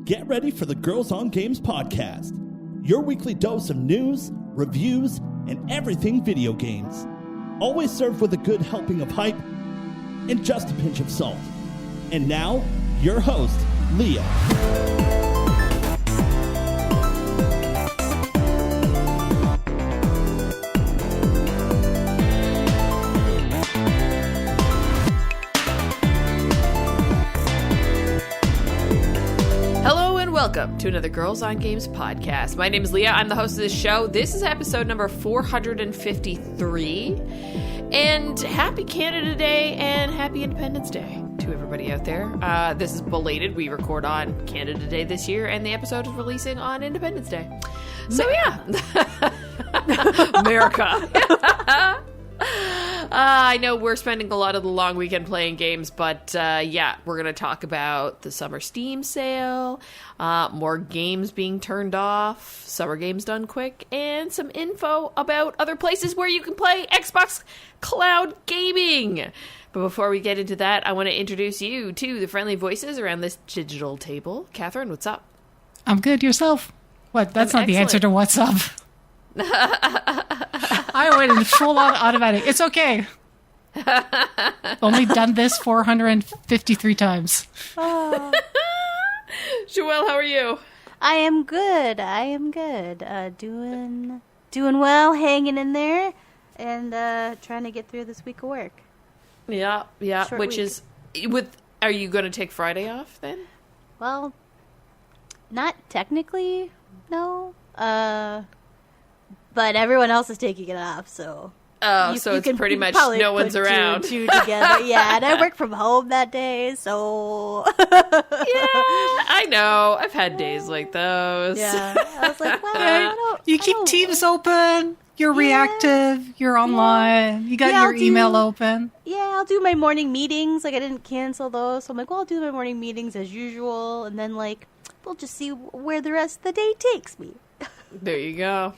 Get ready for the Girls on Games podcast, your weekly dose of news, reviews, and everything video games. Always served with a good helping of hype and just a pinch of salt. And now, your host, Leah. Welcome to another Girls on Games podcast. My name is Leah. I'm the host of this show. This is episode number 453. And happy Canada Day and happy Independence Day to everybody out there. This is belated. We record on Canada Day this year, and the episode is releasing on Independence Day. So yeah. America. I know we're spending a lot of the long weekend playing games, but yeah, we're going to talk about the summer Steam sale, more games being turned off, summer games done quick, and some info about other places where you can play Xbox Cloud Gaming. But before we get into that, I want to introduce you to the friendly voices around this digital table. Catherine, what's up? I'm good. Yourself? What? That's not excellent. The answer to what's up. I went in full on automatic. It's okay. Only done this 453 times. Joelle, how are you? I am good. Doing well, hanging in there, and trying to get through this week of work. Yeah. Short Which week. is with. Are you going to take Friday off then? Well, not technically, no. But everyone else is taking it off, so. Oh, so it's pretty much no one's around. Two together. Yeah, and I work from home that day, so. Yeah, I know. I've had days like those. Yeah, I was like, well, you keep Teams open. You're reactive. You're online. You got your email open. Yeah, I'll do my morning meetings. Like, I didn't cancel those, so I'm like, well, I'll do my morning meetings as usual, and then, like, we'll just see where the rest of the day takes me. There you go.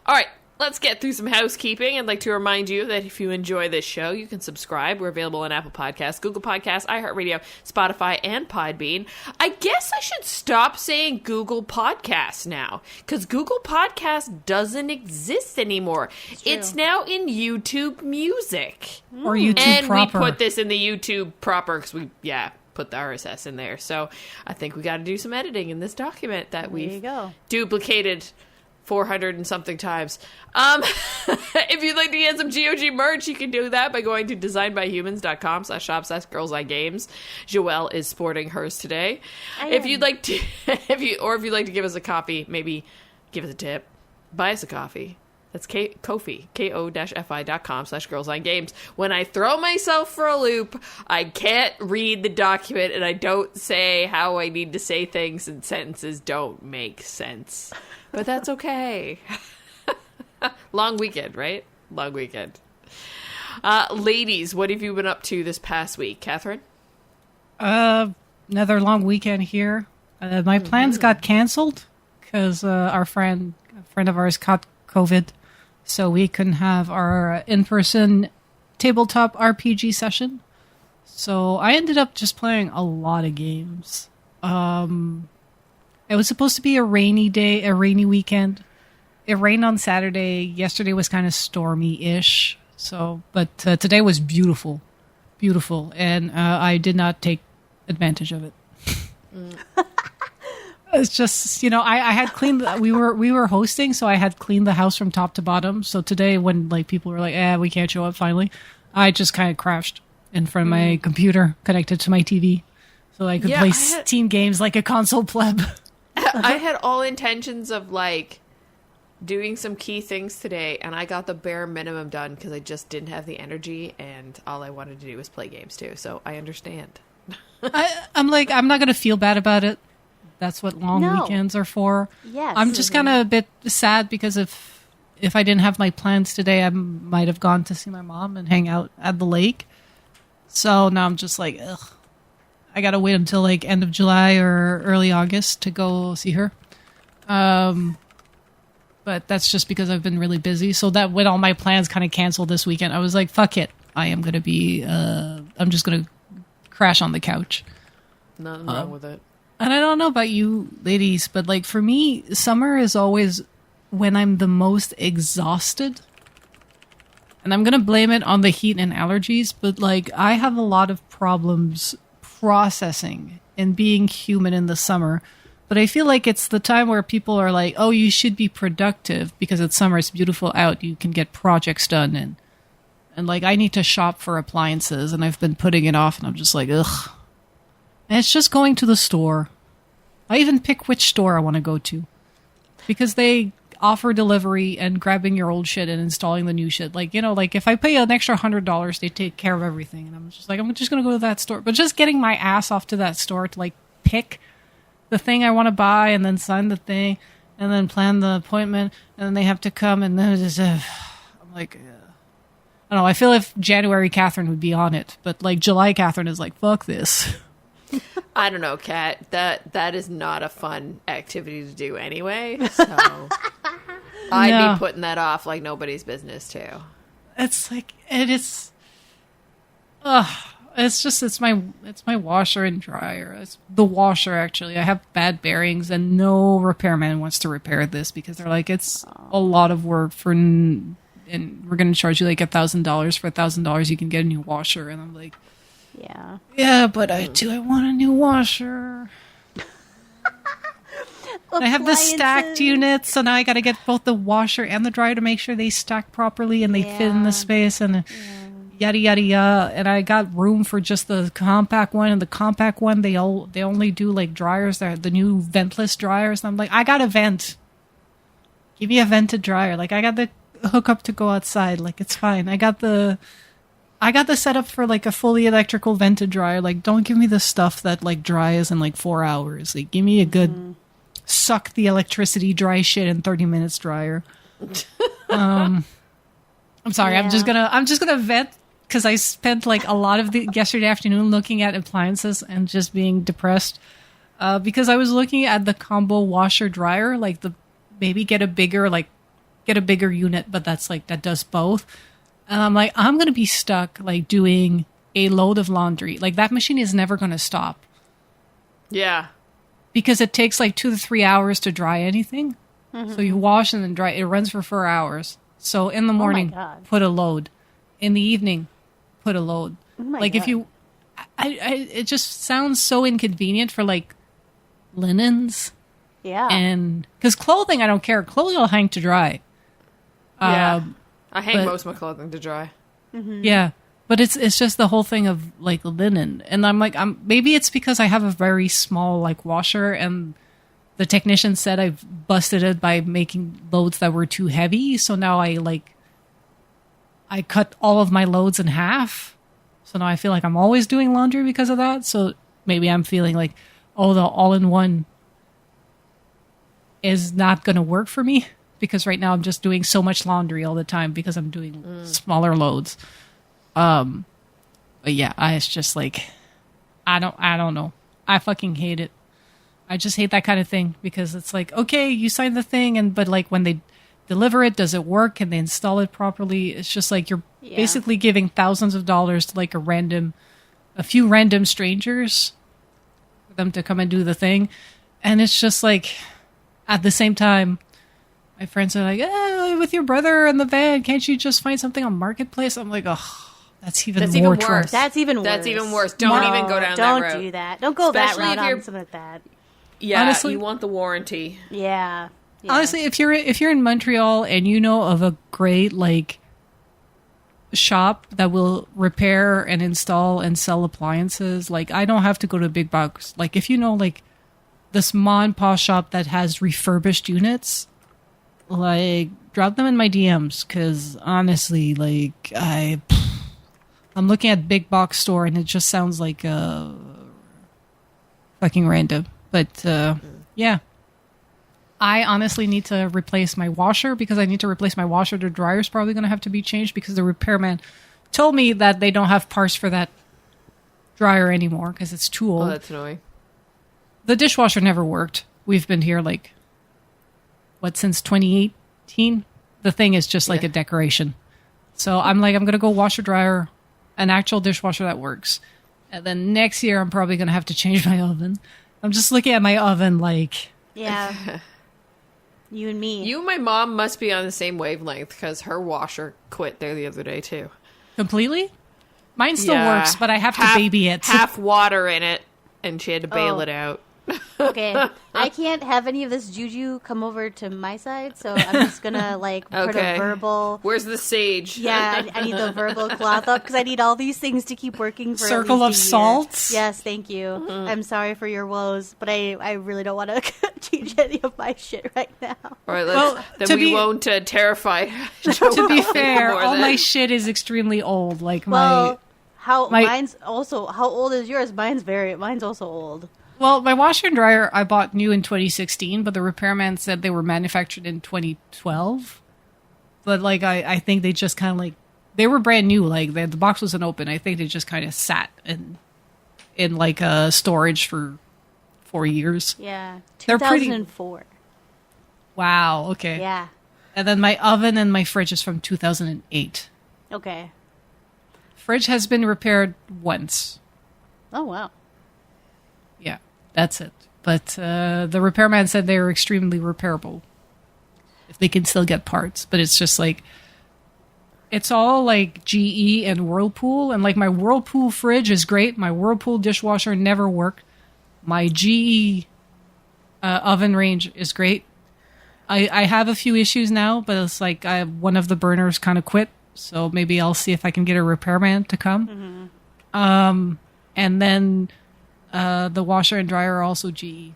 All right. Let's get through some housekeeping. I'd like to remind you that if you enjoy this show, you can subscribe. We're available on Apple Podcasts, Google Podcasts, iHeartRadio, Spotify, and Podbean. I guess I should stop saying Google Podcasts now, because Google Podcasts doesn't exist anymore. It's now in YouTube Music. Or YouTube and proper. And we put this in the YouTube proper, because we, put the RSS in there. So I think we got to do some editing in this document that we've duplicated 400 and something times. If you'd like to get some GOG merch, you can do that by going to designbyhumans.com/shop/girlsongames. Joelle is sporting hers today. If you'd like to, if you'd like to give us a copy, maybe give us a tip, buy us a coffee. That's Ko-fi, ko-fi.com/girlsongames. When I throw myself for a loop, I can't read the document and I don't say how I need to say things and sentences don't make sense. But that's okay. Long weekend, right? Long weekend. Ladies, what have you been up to this past week? Catherine? Another long weekend here. My plans got canceled because a friend of ours caught COVID, so we couldn't have our in-person tabletop RPG session. So I ended up just playing a lot of games. It was supposed to be a rainy weekend. It rained on Saturday. Yesterday was kind of stormy-ish. But today was beautiful, and I did not take advantage of it. It's just, I had cleaned. We were hosting, so I had cleaned the house from top to bottom. So today, when people were like, we can't show up finally, I just kind of crashed in front of my computer connected to my TV, so I could play Steam games like a console pleb. I had all intentions of doing some key things today, and I got the bare minimum done because I just didn't have the energy, and all I wanted to do was play games too. So I understand. I'm not going to feel bad about it. That's what long weekends are for. Yes. I'm just kind of a bit sad because if I didn't have my plans today, I might have gone to see my mom and hang out at the lake. So now I'm just like, ugh. I got to wait until end of July or early August to go see her. But that's just because I've been really busy. So that when all my plans kind of canceled this weekend, I was like, fuck it. I am going to be, I'm just going to crash on the couch. Nothing wrong with it. And I don't know about you ladies, but like for me, summer is always when I'm the most exhausted. And I'm going to blame it on the heat and allergies, but like I have a lot of problems processing and being human in the summer. But I feel like it's the time where people are like, oh, you should be productive because it's summer, it's beautiful out, you can get projects done. And like I need to shop for appliances and I've been putting it off and I'm just like, ugh. And it's just going to the store. I even pick which store I want to go to because they offer delivery and grabbing your old shit and installing the new shit. Like, you know, like if I pay an extra $100, they take care of everything. And I'm just like, I'm just going to go to that store. But just getting my ass off to that store to like pick the thing I want to buy and then sign the thing and then plan the appointment and then they have to come and then it's just, I'm like, I don't know. I feel if January Catherine would be on it, but like July Catherine is like, fuck this. I don't know, Kat. That is not a fun activity to do anyway. So I'd be putting that off like nobody's business too. It's like it's my washer and dryer. It's the washer actually. I have bad bearings and no repairman wants to repair this because they're like it's a lot of work and we're going to charge you like $1,000 for $1,000 you can get a new washer and I'm like yeah, but I want a new washer. I have the stacked units, so now I got to get both the washer and the dryer to make sure they stack properly and they fit in the space and yada yada yada. And I got room for just the compact one, and the compact one they only do like dryers. They're the new ventless dryers. And I'm like, I got a vent. Give me a vented dryer. Like I got the hookup to go outside. Like it's fine. I got the setup for like a fully electrical vented dryer. Like don't give me the stuff that like dries in like 4 hours. Like give me a good suck the electricity dry shit in 30 minutes dryer. I'm sorry. I'm just gonna vent because I spent like a lot of the yesterday afternoon looking at appliances and just being depressed because I was looking at the combo washer dryer, like maybe get a bigger unit, but that's like that does both. And I'm like, I'm going to be stuck like doing a load of laundry. Like that machine is never going to stop. Yeah. Because it takes like 2 to 3 hours to dry anything. Mm-hmm. So you wash and then dry. It runs for 4 hours. So in the morning, put a load. In the evening, put a load. If you, it just sounds so inconvenient for like linens. Yeah. And because clothing, I don't care. Clothing will hang to dry. Yeah. I hang most of my clothing to dry. Mm-hmm. Yeah. But it's just the whole thing of like linen. And I'm like, maybe it's because I have a very small like washer and the technician said I've busted it by making loads that were too heavy. So now I cut all of my loads in half. So now I feel like I'm always doing laundry because of that. So maybe I'm feeling like, oh, the all-in-one is not going to work for me because right now I'm just doing so much laundry all the time because I'm doing smaller loads. But yeah, it's just like, I don't know. I fucking hate it. I just hate that kind of thing because it's like, okay, you signed the thing but like when they deliver it, does it work? Can they install it properly? It's just like you're basically giving thousands of dollars to like a few random strangers for them to come and do the thing. And it's just like, at the same time, my friends are like, with your brother in the van, can't you just find something on Marketplace? I'm like, oh, that's even worse. That's even worse. Don't even go down that road. Don't do that. Don't go Especially that route on something like that. Yeah, honestly, you want the warranty. Yeah. Honestly, if you're in Montreal and you know of a great like shop that will repair and install and sell appliances, like I don't have to go to a big box. Like if you know like this mom and pop shop that has refurbished units, like drop them in my DMs because honestly, like I'm looking at big box store and it just sounds like fucking random. But yeah, I honestly need to replace my washer because I need to replace my washer. The dryer's probably going to have to be changed because the repairman told me that they don't have parts for that dryer anymore because it's too old. Oh, that's annoying. The dishwasher never worked. We've been here since 2018? The thing is just like a decoration. So I'm like, I'm going to go washer dryer, an actual dishwasher that works. And then next year I'm probably going to have to change my oven. I'm just looking at my oven like... Yeah. You and me. You and my mom must be on the same wavelength because her washer quit there the other day too. Completely? Mine still works, but I have to baby it. Half water in it, and she had to bail it out. Okay, I can't have any of this juju come over to my side, so I'm just gonna put a verbal. Where's the sage? Yeah, I need the verbal cloth up because I need all these things to keep working for Circle at of least a salts. year. Yes, thank you. I'm sorry for your woes, but I really don't want to change any of my shit right now. All right, then we won't terrify. To be fair, all my shit is extremely old. Mine's also. How old is yours? Mine's also old. Well, my washer and dryer I bought new in 2016, but the repairman said they were manufactured in 2012. But I think they just kind of they were brand new. The box wasn't open. I think they just kind of sat in storage for 4 years. Yeah, They're 2004. Wow. Okay. Yeah. And then my oven and my fridge is from 2008. Okay. Fridge has been repaired once. Oh wow. Yeah, that's it. But the repairman said they were extremely repairable if they can still get parts. But it's just it's all GE and Whirlpool. And my Whirlpool fridge is great. My Whirlpool dishwasher never worked. My GE oven range is great. I have a few issues now, but it's one of the burners kind of quit. So maybe I'll see if I can get a repairman to come. Mm-hmm. And then... the washer and dryer are also GE.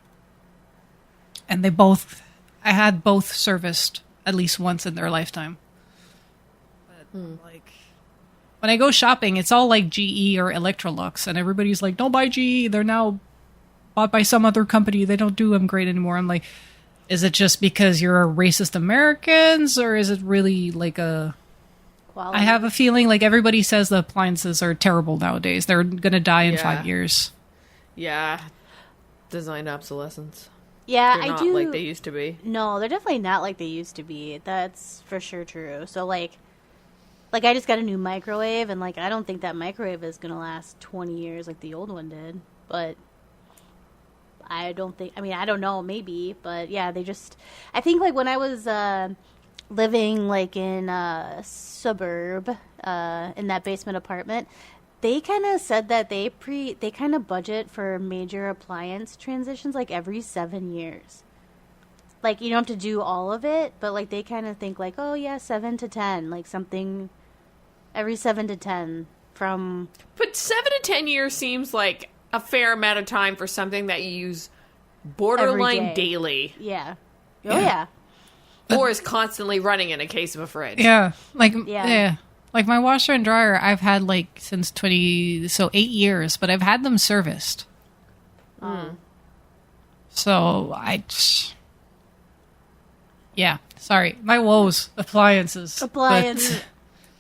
And I had both serviced at least once in their lifetime. But when I go shopping, it's all GE or Electrolux, and everybody's like, don't buy GE. They're now bought by some other company. They don't do them great anymore. I'm like, is it just because you're a racist Americans, or is it really a... Quality? I have a feeling everybody says the appliances are terrible nowadays. They're going to die in 5 years. Yeah, design obsolescence. Yeah, they're not like they used to be. No, they're definitely not like they used to be. That's for sure true. So I just got a new microwave, and I don't think that microwave is gonna last 20 years like the old one did. But I don't think. I mean, I don't know. Maybe, but yeah, they just. I think when I was living in a suburb in that basement apartment. They kind of said that they kind of budget for major appliance transitions every 7 years. You don't have to do all of it, but they kind of think 7 to 10, something every 7 to 10 from. But 7 to 10 years seems like a fair amount of time for something that you use borderline daily. Yeah. Oh yeah. Or is constantly running in a case of a fridge. Yeah. Yeah. My washer and dryer, I've had since 8 years, but I've had them serviced. So yeah, sorry. My woes, appliances. Appliance.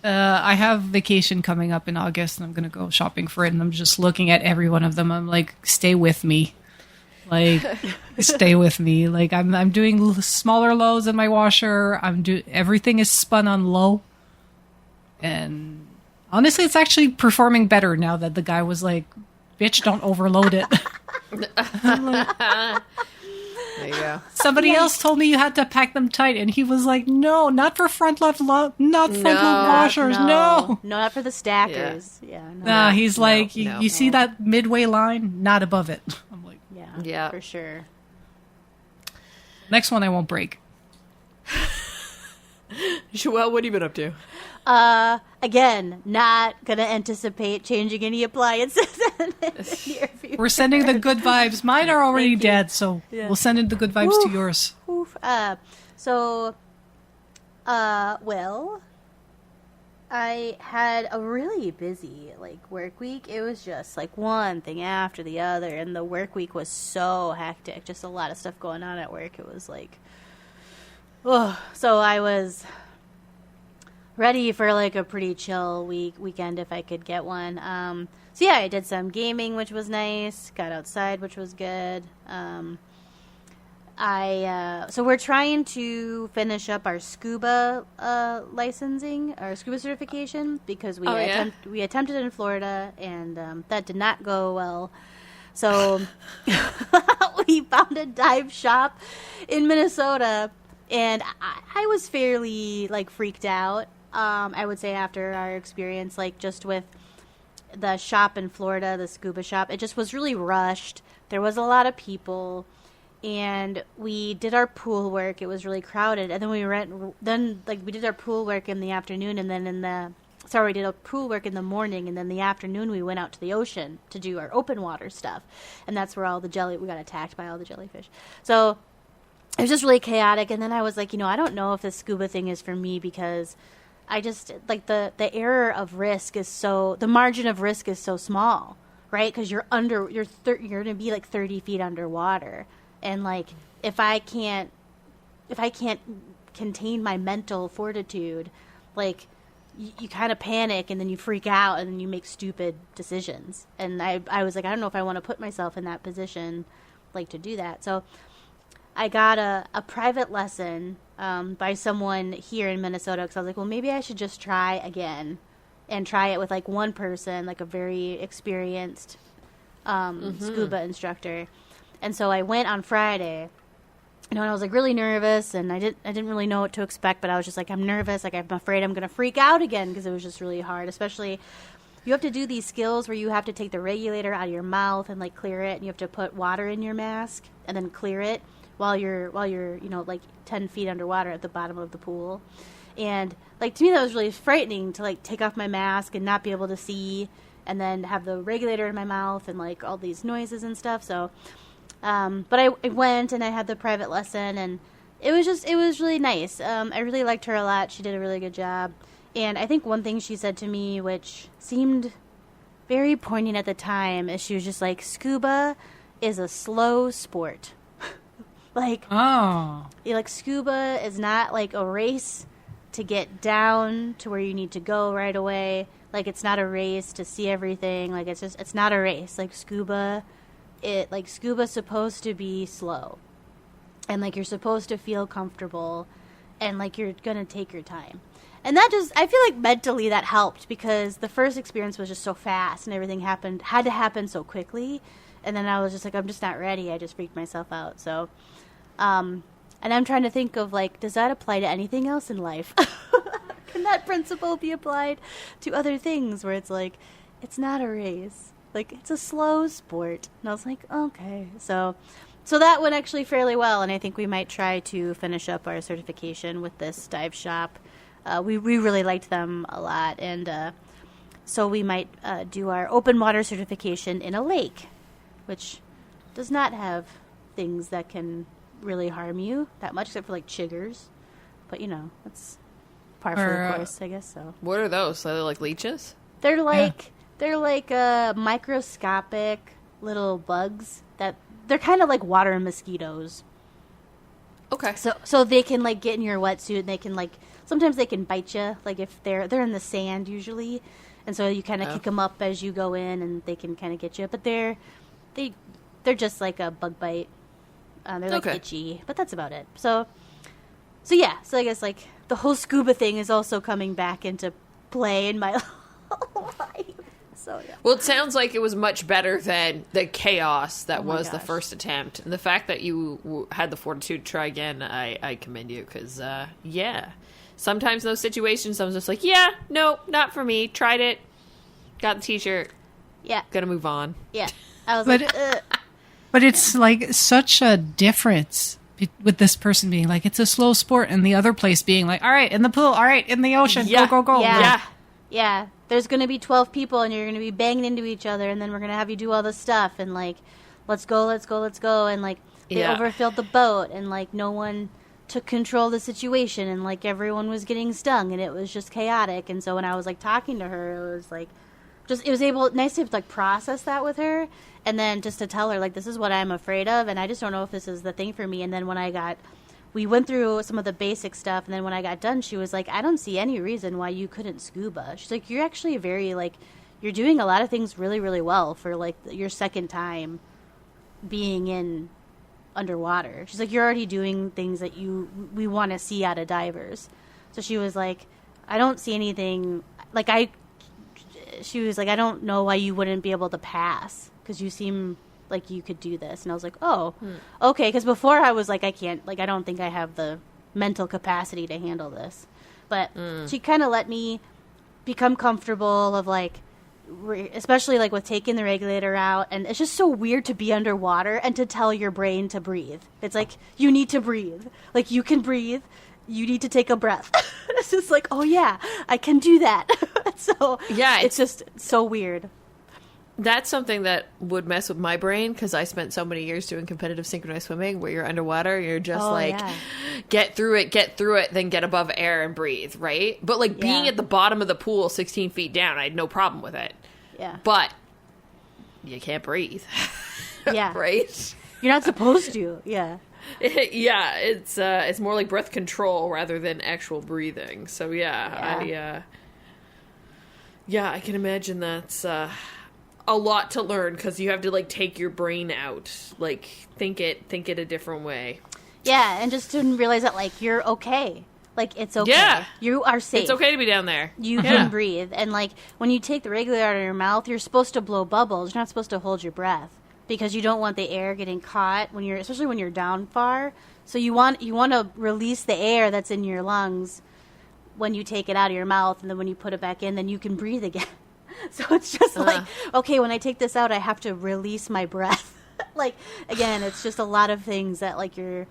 But, I have vacation coming up in August, and I'm going to go shopping for it, and I'm just looking at every one of them. I'm stay with me. Stay with me. I'm doing smaller lows in my washer. Everything is spun on low. And honestly, it's actually performing better now that the guy was bitch, don't overload it. There you go. Somebody else told me you had to pack them tight, and he was like, no, not for front load washers, no. No, not for the stackers. Yeah. Nah, he's you see that midway line? Not above it. I'm like, yeah, for sure. Next one I won't break. Joelle, what have you been up to? Again, not gonna anticipate changing any appliances in the near future. We're sending the good vibes. Mine are already dead, so we'll send in the good vibes to yours. Well, I had a really busy work week. It was just one thing after the other, and the work week was so hectic. Just a lot of stuff going on at work. It was so I was ready for a pretty chill weekend if I could get one. So yeah, I did some gaming, which was nice. Got outside, which was good. So we're trying to finish up our scuba licensing, our scuba certification, because we attempted it in Florida, and that did not go well. So we found a dive shop in Minnesota, and I was fairly like freaked out. I would say after our experience, like just with the shop in Florida, the scuba shop, it just was really rushed. There was a lot of people, and we did our pool work. It was really crowded, and then we did our pool work in the afternoon, and then we did our pool work in the morning, and then the afternoon we went out to the ocean to do our open water stuff, and that's where we got attacked by all the jellyfish. So it was just really chaotic, and then I was like, I don't know if this scuba thing is for me, because I just, like, the error of risk the margin of risk is so small, right? Because you're going to be like 30 feet underwater. And like, if I can't contain my mental fortitude, like, you kind of panic, and then you freak out, and then you make stupid decisions. And I was like, I don't know if I want to put myself in that position, like, to do that. So I got a private lesson by someone here in Minnesota, because I was like, well, maybe I should just try again and try it with like one person, like a very experienced scuba instructor. And so I went on Friday, and I was like really nervous, and I didn't really know what to expect, but I was just like, I'm nervous, like I'm afraid I'm gonna freak out again, because it was just really hard. Especially, you have to do these skills where you have to take the regulator out of your mouth and like clear it, and you have to put water in your mask and then clear it while you're like 10 feet underwater at the bottom of the pool. And like, to me, that was really frightening, to like take off my mask and not be able to see, and then have the regulator in my mouth and like all these noises and stuff. So but I went, and I had the private lesson, and it was really nice. I really liked her a lot. She did a really good job. And I think one thing she said to me, which seemed very poignant at the time, is she was just like, scuba is a slow sport. Like, like, scuba is not like a race to get down to where you need to go right away. Like, it's not a race to see everything. Like, it's not a race. Like, scuba's supposed to be slow. And like, you're supposed to feel comfortable, and like, you're gonna take your time. And I feel like mentally that helped, because the first experience was just so fast, and everything had to happen so quickly. And then I was just like, I'm just not ready. I just freaked myself out. So, and I'm trying to think of like, does that apply to anything else in life? Can that principle be applied to other things, where it's like, it's not a race, like, it's a slow sport? And I was like, okay. So that went actually fairly well, and I think we might try to finish up our certification with this dive shop. We really liked them a lot, and so we might do our open water certification in a lake, which does not have things that can really harm you that much, except for like chiggers. But that's par for the course, I guess. So what are those? Are they like leeches? They're like microscopic little bugs that they're kind of like water mosquitoes. Okay. So they can like get in your wetsuit, and they can like, sometimes they can bite you, like if they're in the sand usually, and so you kind of kick them up as you go in, and they can kind of get you. But they're just like a bug bite. They're like itchy, but that's about it. So yeah. So I guess like the whole scuba thing is also coming back into play in my life. So yeah. Well, it sounds like it was much better than the chaos that was the first attempt. And the fact that you had the fortitude to try again, I commend you, because sometimes in those situations I was just like, no, not for me. Tried it, got the t-shirt. Yeah, gonna move on. Yeah, I was like, But it's like such a difference with this person being like, it's a slow sport, and the other place being like, all right, in the pool, all right, in the ocean, go. Yeah. There's going to be 12 people, and you're going to be banging into each other, and then we're going to have you do all this stuff, and like, let's go. And like, they overfilled the boat, and like, no one took control of the situation, and like, everyone was getting stung, and it was just chaotic. And so when I was like talking to her, it was like, nice to like process that with her, and then just to tell her like, this is what I'm afraid of, and I just don't know if this is the thing for me. And then when we went through some of the basic stuff, and then when I got done, she was like, I don't see any reason why you couldn't scuba. She's like, you're actually you're doing a lot of things really, really well for like your second time being in underwater. She's like, you're already doing things that we want to see out of divers. So she was like, I don't see anything, she was like, I don't know why you wouldn't be able to pass, because you seem like you could do this. And I was like, oh, okay. Because before I was like, I can't, like, I don't think I have the mental capacity to handle this. But she kind of let me become comfortable of like, especially like with taking the regulator out. And it's just so weird to be underwater and to tell your brain to breathe. It's like, you need to breathe. Like, you can breathe. You need to take a breath. It's just like, oh yeah, I can do that. So yeah, it's just so weird. That's something that would mess with my brain because I spent so many years doing competitive synchronized swimming where you're underwater, you're just get through it, then get above air and breathe, right? But like being at the bottom of the pool 16 feet down, I had no problem with it. Yeah. But you can't breathe. Yeah. Right? You're not supposed to. Yeah. It's more like breath control rather than actual breathing. So I can imagine that's a lot to learn because you have to like take your brain out, like think it a different way. Yeah, and just didn't realize that like you're okay. Like it's okay. Yeah. You are safe. It's okay to be down there. You can breathe. And like when you take the regulator out of your mouth, you're supposed to blow bubbles. You're not supposed to hold your breath because you don't want the air getting caught when especially when you're down far. So you want to release the air that's in your lungs when you take it out of your mouth, and then when you put it back in, then you can breathe again. So it's just like, okay, when I take this out, I have to release my breath. Like, again, it's just a lot of things that, like, you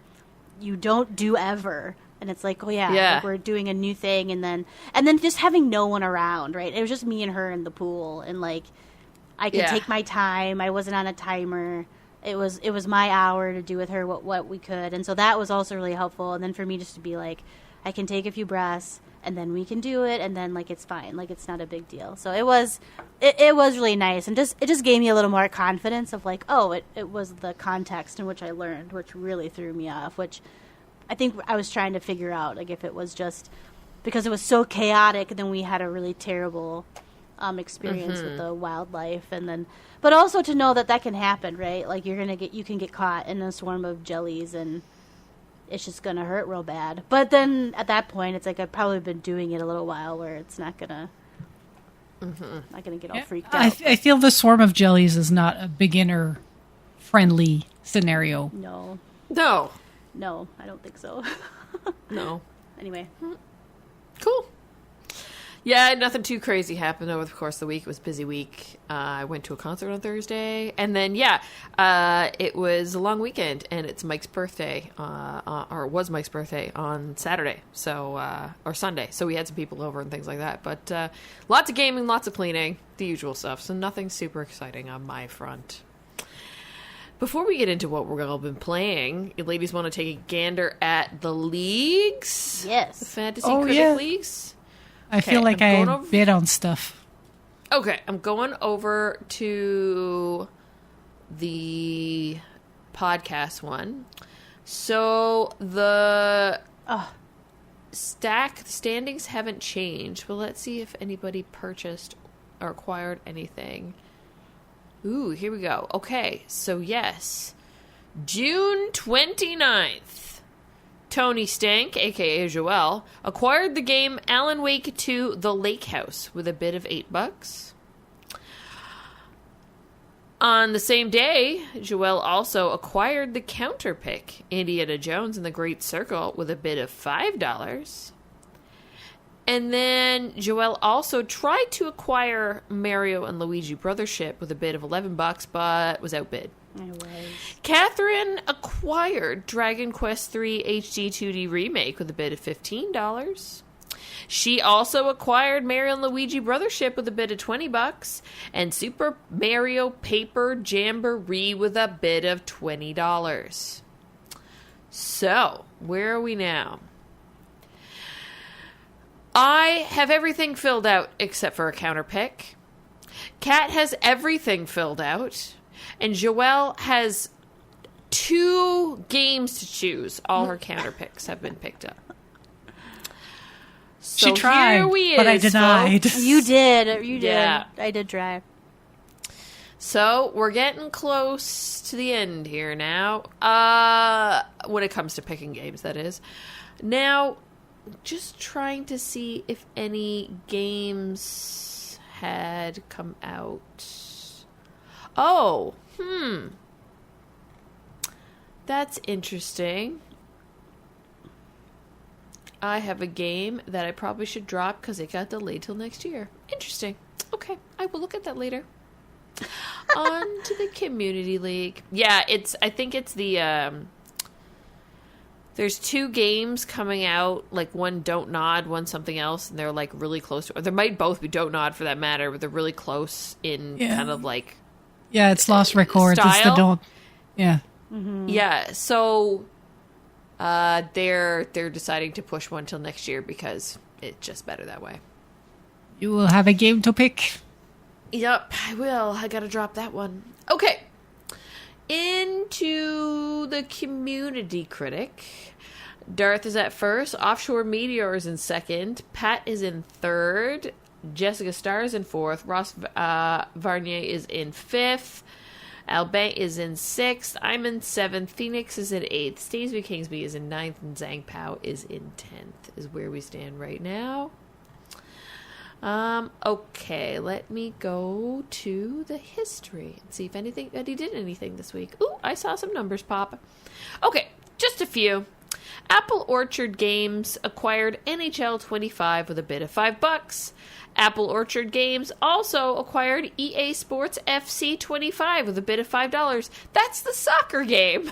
don't do ever. And it's like, oh, yeah. Like we're doing a new thing. And then just having no one around, right? It was just me and her in the pool. And, like, I could take my time. I wasn't on a timer. It was my hour to do with her what we could. And so that was also really helpful. And then for me just to be like, I can take a few breaths. And then we can do it, and then like it's fine, like it's not a big deal. So it was really nice, and it just gave me a little more confidence of like, oh, it was the context in which I learned, which really threw me off. Which I think I was trying to figure out, like if it was just because it was so chaotic, and then we had a really terrible experience with the wildlife, and then but also to know that can happen, right? Like you can get caught in a swarm of jellies and it's just gonna hurt real bad. But then at that point, it's like I've probably been doing it a little while, where it's not gonna get all freaked out. I feel the swarm of jellies is not a beginner friendly scenario. No, I don't think so. No. Anyway, cool. Yeah, nothing too crazy happened over the course of the week. It was a busy week. I went to a concert on Thursday. And then, it was a long weekend, and it's Mike's birthday, or it was Mike's birthday on Saturday, or Sunday. So we had some people over and things like that. But lots of gaming, lots of cleaning, the usual stuff. So nothing super exciting on my front. Before we get into what we've all been playing, you ladies want to take a gander at the leagues? Yes. The Fantasy Critic Leagues? I feel like I bid on stuff. Okay, I'm going over to the podcast one. So the standings haven't changed, but let's see if anybody purchased or acquired anything. Ooh, here we go. Okay, so yes, June 29th. Tony Stank, a.k.a. Joelle, acquired the game Alan Wake 2 The Lake House with a bid of $8. On the same day, Joelle also acquired the counter pick Indiana Jones and the Great Circle with a bid of $5. And then Joelle also tried to acquire Mario and Luigi Brothership with a bid of $11, but was outbid. Catherine acquired Dragon Quest III HD 2D Remake with a bid of $15. She also acquired Mario and Luigi Brothership with a bid of $20 and Super Mario Paper Jamboree with a bid of $20. So, where are we now? I have everything filled out except for a counter pick. Kat has everything filled out. And Joelle has 2 games to choose. All her counter picks have been picked up. So she tried, but I denied. Folks. You did. Yeah. I did try. So we're getting close to the end here now. When it comes to picking games, that is. Now, just trying to see if any games had come out. Oh, That's interesting. I have a game that I probably should drop because it got delayed till next year. Interesting. Okay, I will look at that later. On to the Community League. Yeah, I think it's the, there's 2 games coming out, like one Don't Nod, one something else, and they're like really close to, or they might both be Don't Nod for that matter, but they're really close in kind of like. Yeah, it's Lost Records. Style. It's the Don't. Yeah. Mm-hmm. Yeah, so they're deciding to push one till next year because it's just better that way. You will have a game to pick. Yep, I will. I gotta drop that one. Okay. Into the Community Critic. Darth is at first. Offshore Meteor is in second. Pat is in third. Jessica Starr is in fourth. Ross Varnier is in fifth. Albay is in sixth. I'm in seventh. Phoenix is in eighth. Stainsby Kingsby is in ninth. And Zhang Pao is in 10th, is where we stand right now. Okay, let me go to the history and see if anybody did anything this week. Ooh, I saw some numbers pop. Okay, just a few. Apple Orchard Games acquired NHL 25 with a bid of $5. Apple Orchard Games also acquired EA Sports FC 25 with a bid of $5. That's the soccer game.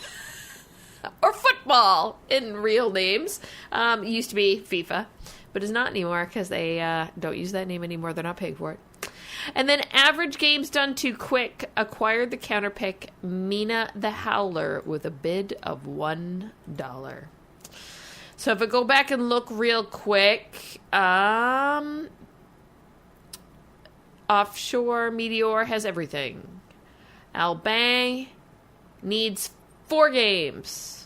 Or football in real names. It used to be FIFA. But it's not anymore because they don't use that name anymore. They're not paying for it. And then Average Games Done Too Quick acquired the counterpick Mina the Howler with a bid of $1. So if I go back and look real quick, Offshore Meteor has everything. Albang needs 4 games.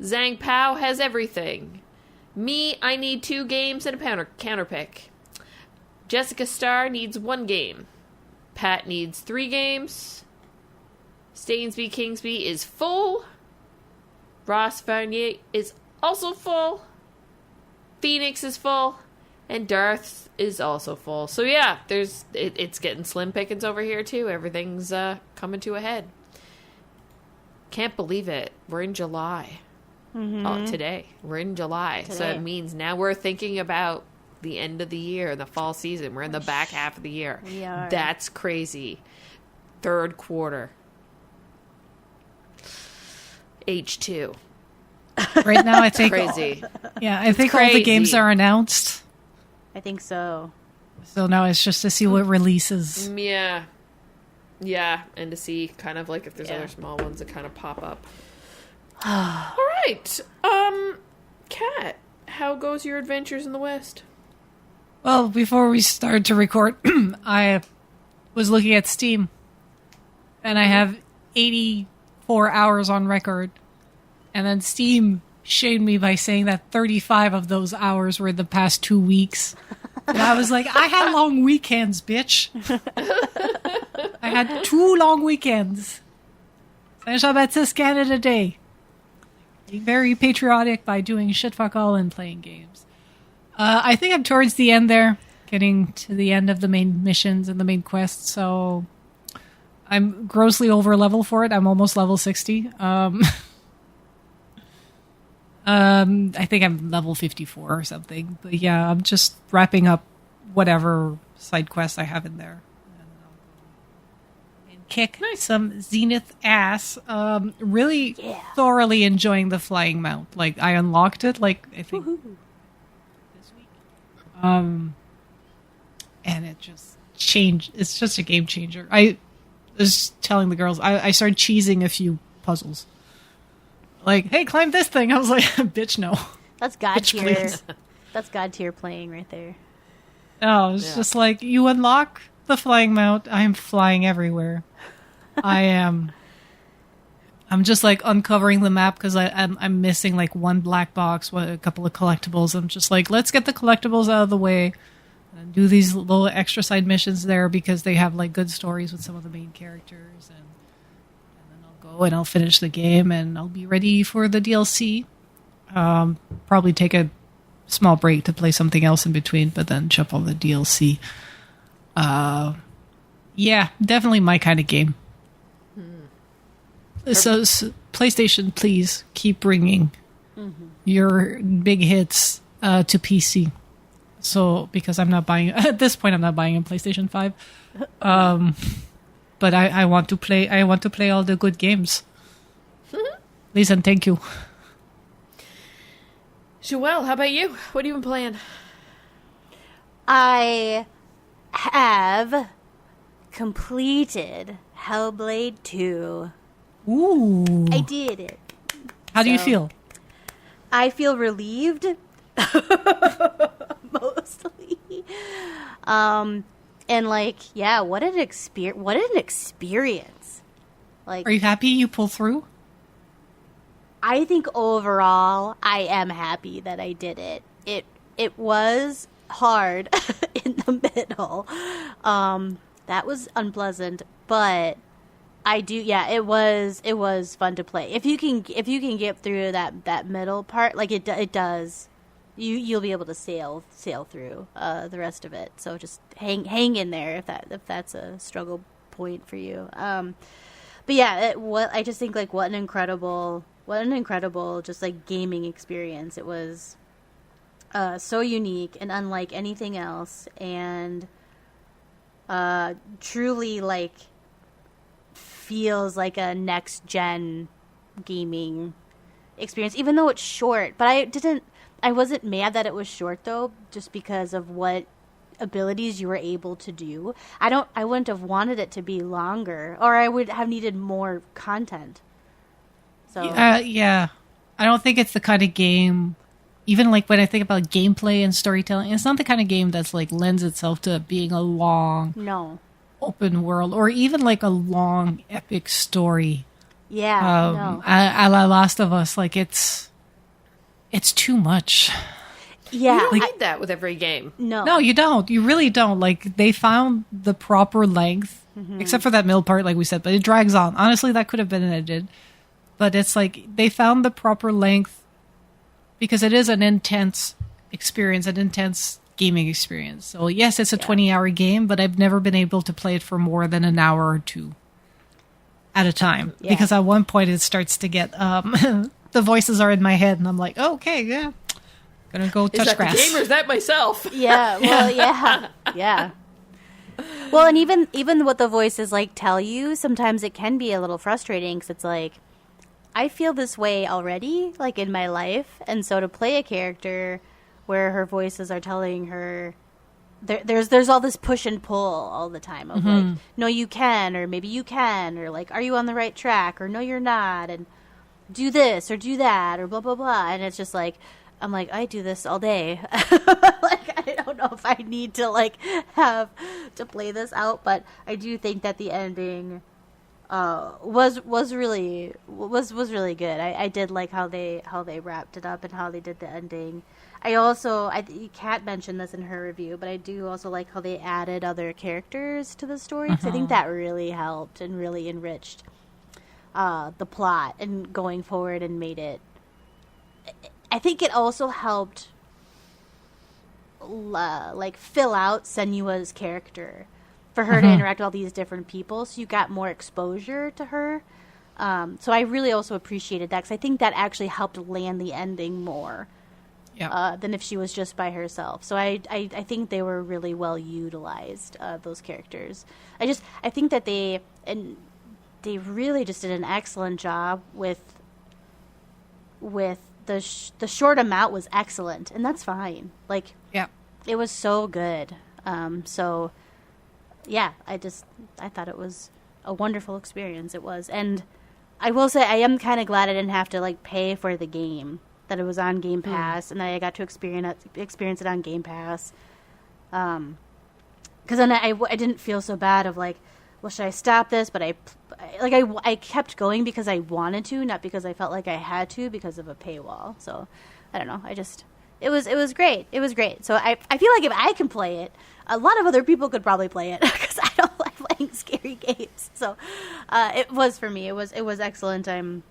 Zhang Pao has everything. Me, I need 2 games and a counterpick. Jessica Starr needs 1 game. Pat needs 3 games. Stainsby Kingsby is full. Ross Varnier is also full. Phoenix is full. And Darth is also full. So yeah, it's getting slim pickings over here too. Everything's coming to a head. Can't believe it. We're in July. Mm-hmm. Oh, today. We're in July. So it means now we're thinking about the end of the year, the fall season. We're in the back half of the year. We are. That's crazy. Third quarter. H2. Right now, I think. Crazy. Yeah, I think all the games are announced. I think so. So now it's just to see what releases. Yeah. Yeah, and to see kind of like if there's other small ones that kind of pop up. All right. Kat, how goes your adventures in the West? Well, before we started to record, I was looking at Steam, and I have 84 hours on record. And then Steam shamed me by saying that 35 of those hours were the past 2 weeks. And I was like, I had long weekends, bitch. I had 2 long weekends. Saint-Jean-Baptiste, Canada Day. Being very patriotic by doing shit fuck all and playing games. I think I'm towards the end there, getting to the end of the main missions and the main quests, so I'm grossly over level for it. I'm almost level 60. I think I'm level 54 or something. But yeah, I'm just wrapping up whatever side quests I have in there. And kick some Zenith ass. Really thoroughly enjoying the flying mount. Like, I unlocked it, like, I think this week. And it just changed. It's just a game changer. I was telling the girls, I started cheesing a few puzzles. Like, hey, climb this thing. I was like, bitch, no. That's God Bitch, tier. please. That's God tier playing right there. Oh, it's just like, you unlock the flying mount. I'm flying everywhere. I'm just like uncovering the map because I'm missing like one black box, a couple of collectibles. I'm just like, let's get the collectibles out of the way and do these little extra side missions there because they have like good stories with some of the main characters. And then I'll go and I'll finish the game and I'll be ready for the DLC. Probably take a small break to play something else in between, but then jump on the DLC. Yeah, definitely my kind of game. So, PlayStation, please keep bringing your big hits to PC. So, because I'm not buying at this point, I'm not buying a PlayStation 5. But I want to play. I want to play all the good games. Listen, thank you. Joelle, how about you? What have you been playing? I have completed Hellblade 2. Ooh. I did it. How do you feel? I feel relieved. Mostly. And like, yeah, what an experience. Like, Are you happy you pulled through? I think overall I am happy that I did it. It was hard in the middle. That was unpleasant, but it was fun to play. If you can get through that middle part, like it does, you'll be able to sail through the rest of it. So just hang in there if that's a struggle point for you. But yeah, I just think like what an incredible just like gaming experience. It was so unique and unlike anything else, and truly like feels like a next gen gaming experience, even though it's short. But I wasn't mad that it was short though, just because of what abilities you were able to do. I wouldn't have wanted it to be longer, or I would have needed more content. So yeah. I don't think it's the kind of game, even like when I think about gameplay and storytelling, it's not the kind of game that's like lends itself to being a long open world, or even like a long epic story. Yeah. A la Last of Us, like it's too much. Yeah. You don't need that with every game. No, you don't. You really don't. Like, they found the proper length, except for that middle part, like we said, but it drags on. Honestly, that could have been edited. But it's like, they found the proper length because it is an intense experience, an intense gaming experience. So, yes, it's a 20-hour game, but I've never been able to play it for more than an hour or two at a time. Yeah. Because at one point, it starts to get, the voices are in my head, and I'm like, oh, okay, yeah. Gonna go touch Is that grass. the game or is that myself? Yeah, well, yeah. Well, and even what the voices like tell you, sometimes it can be a little frustrating because it's like, I feel this way already, like in my life, and so to play a character where her voices are telling her, there's all this push and pull all the time of like, no, you can, or maybe you can, or like, are you on the right track, or no, you're not, and do this or do that, or blah blah blah, and it's just like, I'm like, I do this all day. Like, I don't know if I need to like have to play this out, but I do think that the ending was really good. I did like how they wrapped it up and how they did the ending. Kat mentioned this in her review, but I do also like how they added other characters to the story, because I think that really helped and really enriched the plot and going forward and made it. I think it also helped like fill out Senua's character for her to interact with all these different people, so you got more exposure to her. So I really also appreciated that, because I think that actually helped land the ending more than if she was just by herself. So I think they were really well utilized, those characters. I think that they really just did an excellent job with the short amount was excellent, and that's fine. Like, it was so good. So yeah, I thought it was a wonderful experience. It was, and I will say I am kind of glad I didn't have to like pay for the game, that it was on Game Pass, and that I got to experience it on Game Pass. Because then I didn't feel so bad of like, well, should I stop this? But I kept going because I wanted to, not because I felt like I had to because of a paywall. So I don't know. It was great. It was great. So I feel like if I can play it, a lot of other people could probably play it, because I don't like playing scary games. So it was for me. It was excellent. I'm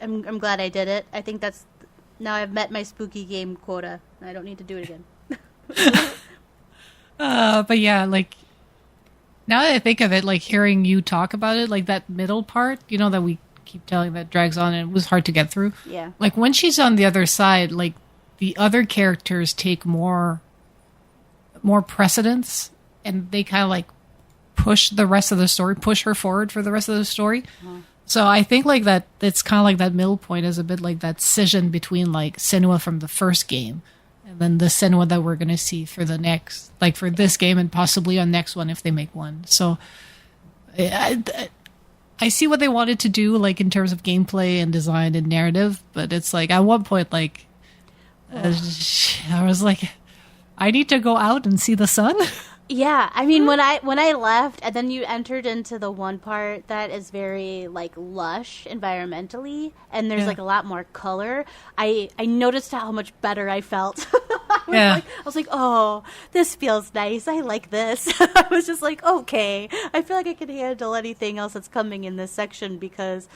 glad I did it. I think now I've met my spooky game quota. I don't need to do it again. But yeah, like, Now that I think of it, like hearing you talk about it, like that middle part, that we keep telling that drags on and it was hard to get through. Yeah. Like when she's on the other side, like the other characters take more precedence and they kind of like push the rest of the story, push her forward for the rest of the story. So I think like that, it's kind of like that middle point is a bit like that scission between like Senua from the first game and then the Senua that we're going to see for the next, like for this game and possibly on next one if they make one. So I see what they wanted to do, like in terms of gameplay and design and narrative, but it's like at one point, like I was like, I need to go out and see the sun. Yeah, I mean when I left and then you entered into the one part that is very like lush environmentally and there's like a lot more color, I noticed how much better I felt. I was like, oh, this feels nice. I like this. I was just like, okay, I feel like I can handle anything else that's coming in this section because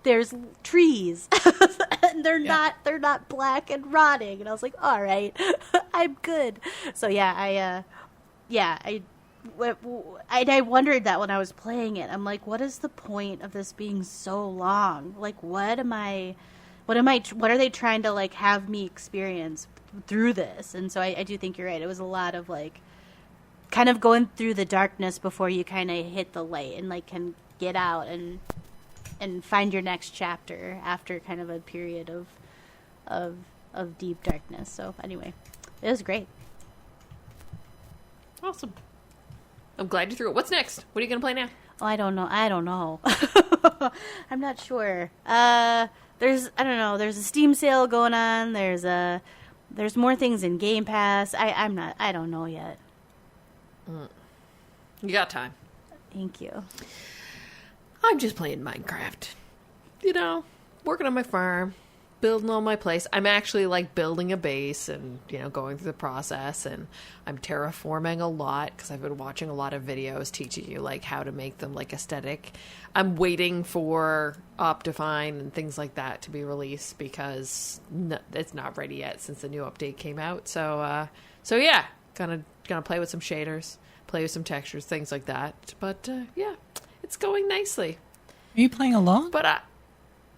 there's trees and they're not black and rotting, and I was like, all right, I'm good. So I wondered that when I was playing it. I'm like, what is the point of this being so long? Like, what are they trying to like have me experience through this? And so I do think you're right. It was a lot of like kind of going through the darkness before you kind of hit the light and like can get out and find your next chapter after kind of a period of deep darkness. So anyway, it was great. Awesome. I'm glad you threw it. What's next? What are you going to play now? Oh, I don't know. I'm not sure. There's a Steam sale going on. There's more things in Game Pass. I don't know yet. You got time. Thank you. I'm just playing Minecraft. Working on my farm, building on my place. I'm actually like building a base and, going through the process, and I'm terraforming a lot because I've been watching a lot of videos teaching you like how to make them like aesthetic. I'm waiting for Optifine and things like that to be released because it's not ready yet since the new update came out. So yeah, gonna play with some shaders, play with some textures, things like that. But yeah, it's going nicely. Are you playing alone? But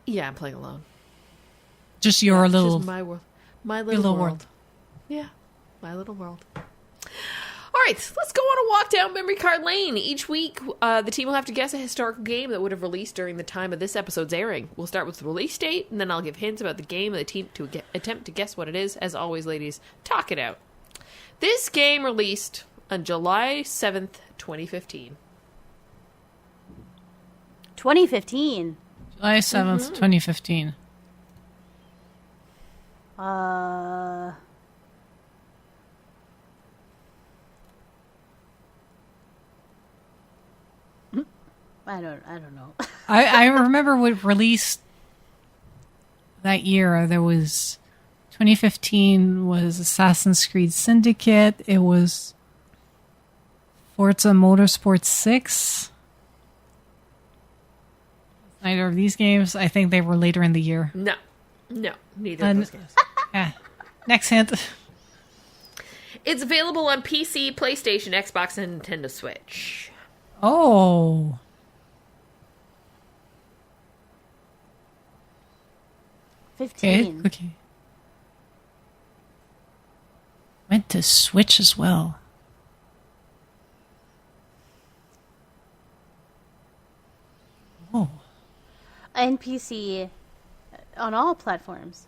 yeah, I'm playing alone. Just your little... Just my world. My little world. Yeah, my little world. All right, let's go on a walk down memory card lane. Each week, the team will have to guess a historical game that would have released during the time of this episode's airing. We'll start with the release date, and then I'll give hints about the game and the team to attempt to guess what it is. As always, ladies, talk it out. This game released on July 7th, 2015. 2015. July 7th, 2015. I don't know. I remember what released that year. There was 2015 was Assassin's Creed Syndicate. It was Forza Motorsport 6. Neither of these games. I think they were later in the year. No, neither of those games. Yeah. Next hint. It's available on PC, PlayStation, Xbox, and Nintendo Switch. Oh. Okay. Went to Switch as well. Oh. And PC on all platforms.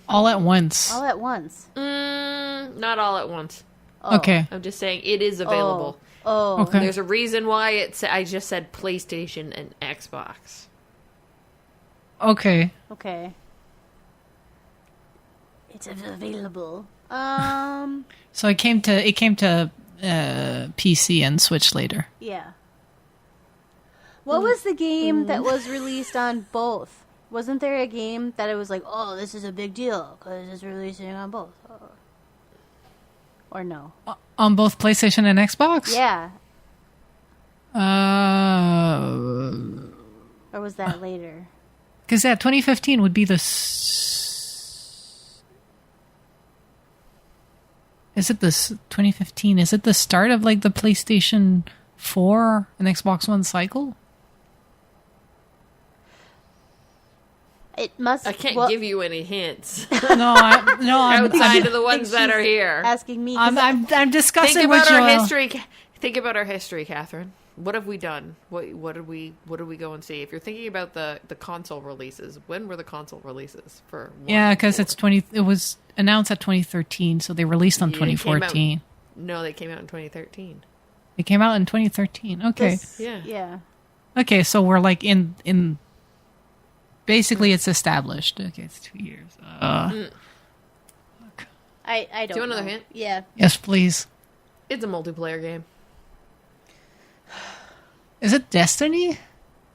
All at once. All at once. Not all at once. Oh. Okay. I'm just saying it is available. Oh. Okay. There's a reason why I just said PlayStation and Xbox. Okay. Okay. It's available. So it came to PC and Switch later. Yeah. What was the game that was released on both? Wasn't there a game that it was like, oh, this is a big deal because it's releasing on both? Or no? On both PlayStation and Xbox? Yeah. Or was that later? Because 2015 would be the... Is it this 2015? Is it the start of like the PlayStation for an Xbox One cycle? It must. I can't give you any hints I'm outside of the ones that are here. Asking me. 'cause I'm discussing Think with about our Joel. history. Think about our history, Catherine. What have we done? What did we go and see? If you're thinking about the console releases, when were the console releases for? Yeah, because it was announced at 2013, so they released on 2014. No, they came out in 2013. They came out in 2013. Okay. Yeah. Okay, so we're like in basically it's established. Okay, it's 2 years. I don't. Do you want another know. hint? Yeah. Yes, please. It's a multiplayer game. Is it Destiny?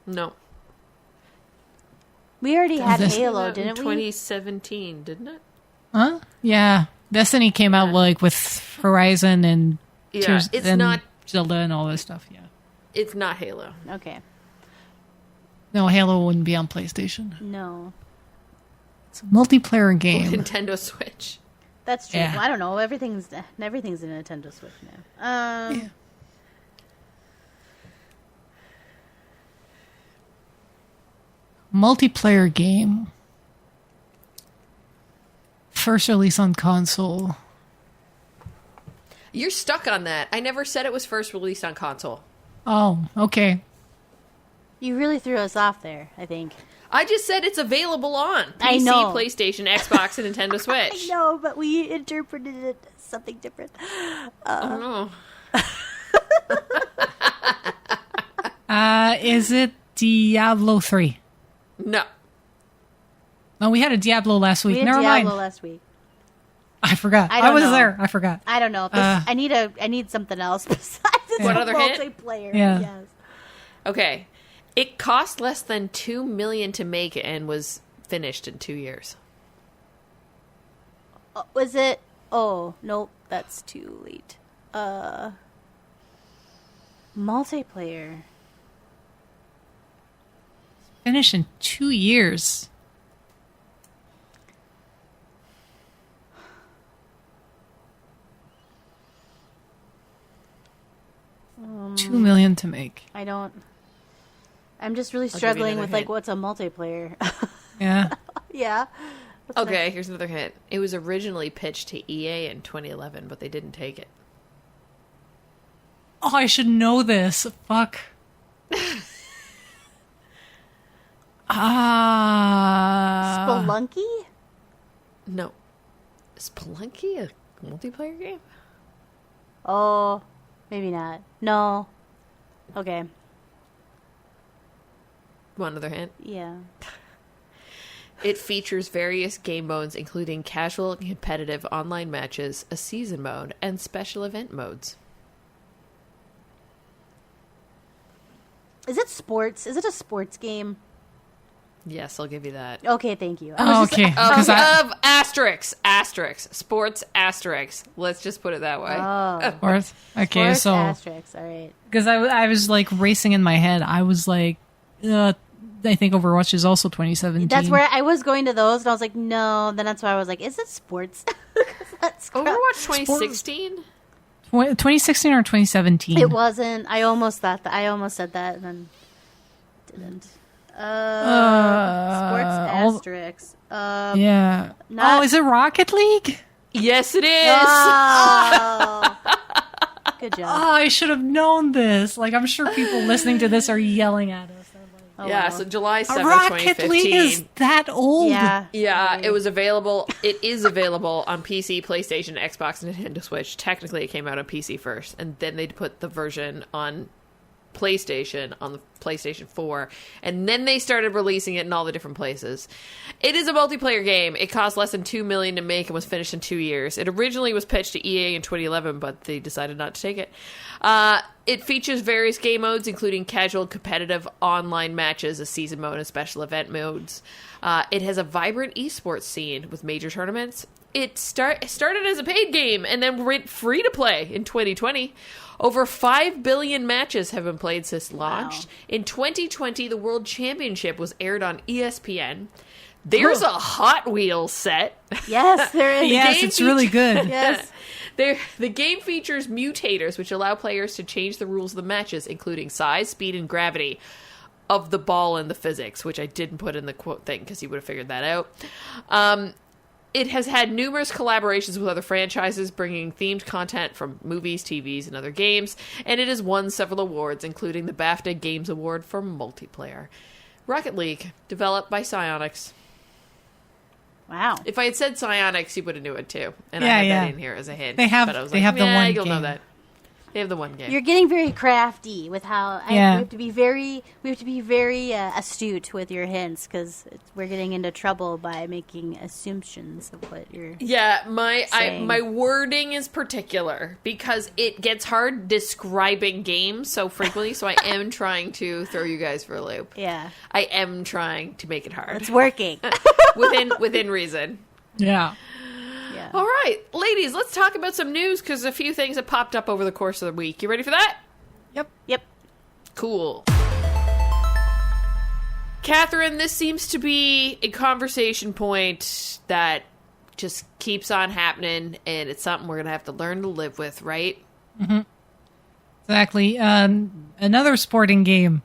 No. We already had this- Halo, Came out in didn't we? 2017, didn't it? Huh? Yeah. Destiny came out like with Horizon and Yeah, it's and not. Zelda and all this stuff, yeah. It's not Halo. Okay. No, Halo wouldn't be on PlayStation. No. It's a multiplayer game. Nintendo Switch. That's true. Yeah. Well, I don't know. Everything's a Nintendo Switch now. Yeah. Multiplayer game. First release on console. You're stuck on that. I never said it was first released on console. Oh, okay. You really threw us off there, I think. I just said it's available on PC, I know. PlayStation, Xbox, and Nintendo Switch. I know, but we interpreted it as something different. Oh no. Is it Diablo 3? No. No, we had a Diablo last week. We had Never Diablo mind. last week. I forgot. I I, don't was know. there. I forgot. I don't know. This, I need something else besides this What other hint? multiplayer. Yeah. Yes. Okay. It cost less than $2 million to make and was finished in 2 years. Was it? Oh, nope. That's too late. Multiplayer. Finished in 2 years. $2 million to make. I don't. I'm just really give you struggling another with like hint. what's a multiplayer. Yeah. Yeah. What's Okay, next? here's another hint. It was originally pitched to EA in 2011, but they didn't take it. Oh, I should know this. Fuck. Spelunky? No. Is Spelunky a multiplayer game? Oh, maybe not. No. Okay. One other hint. Yeah. It features various game modes, including casual and competitive online matches, a season mode, and special event modes. Is it sports? Is it a sports game? Yes, I'll give you that. Okay, thank you. Oh, okay. Because Of asterisks. Sports asterisks. Let's just put it that way. Okay, Sports so asterisks. All right. because I was like racing in my head, I was like, I think Overwatch is also 2017. That's where I was going to those, and I was like, no. Then that's why I was like, is it sports? That's crap. Overwatch 2016? 2016 or 2017. It wasn't. I almost thought that. I almost said that, and then didn't. Sports asterisks. Yeah. Not- Oh, is it Rocket League? Yes, it is. Oh. Good job. Oh, I should have known this. Like, I'm sure people listening to this are yelling at us. They're like, Oh, Yeah, well. so July 7th, Rocket 2015. League is that old? Yeah. Yeah, it was available. It is available on PC, PlayStation, Xbox, and Nintendo Switch. Technically, it came out on PC first, and then they put the version on PlayStation, on the PlayStation 4, and then they started releasing it in all the different places. It is a multiplayer game. It cost less than $2 million to make and was finished in 2 years. It originally was pitched to EA in 2011, but they decided not to take it. It features various game modes, including casual, competitive, online matches, a season mode, and special event modes. It has a vibrant esports scene with major tournaments. It started as a paid game and then went free to play in 2020. Over 5 billion matches have been played since launch. Wow. In 2020, the World Championship was aired on ESPN. There's a Hot Wheels set. Yes, there is. Yes, game it's really good. Yes. The game features mutators, which allow players to change the rules of the matches, including size, speed, and gravity of the ball and the physics, which I didn't put in the quote thing because you would have figured that out. It has had numerous collaborations with other franchises, bringing themed content from movies, TVs, and other games, and it has won several awards, including the BAFTA Games Award for Multiplayer. Rocket League, developed by Psyonix. Wow. If I had said Psyonix, you would have knew it too. And Yeah, I had yeah. that in here as a hint. They have- but I was they like, have the one you'll know game. that. They have the one game. You're getting very crafty with how Yeah. we have to be very astute with your hints because we're getting into trouble by making assumptions of what you're. Yeah, my saying. wording is particular because it gets hard describing games so frequently. So I am trying to throw you guys for a loop. Yeah, I am trying to make it hard it's working. within reason. Yeah. Yeah. All right, ladies, let's talk about some news because a few things have popped up over the course of the week. You ready for that? Yep. Cool. Catherine, this seems to be a conversation point that just keeps on happening, and it's something we're going to have to learn to live with, right? Exactly. Another sporting game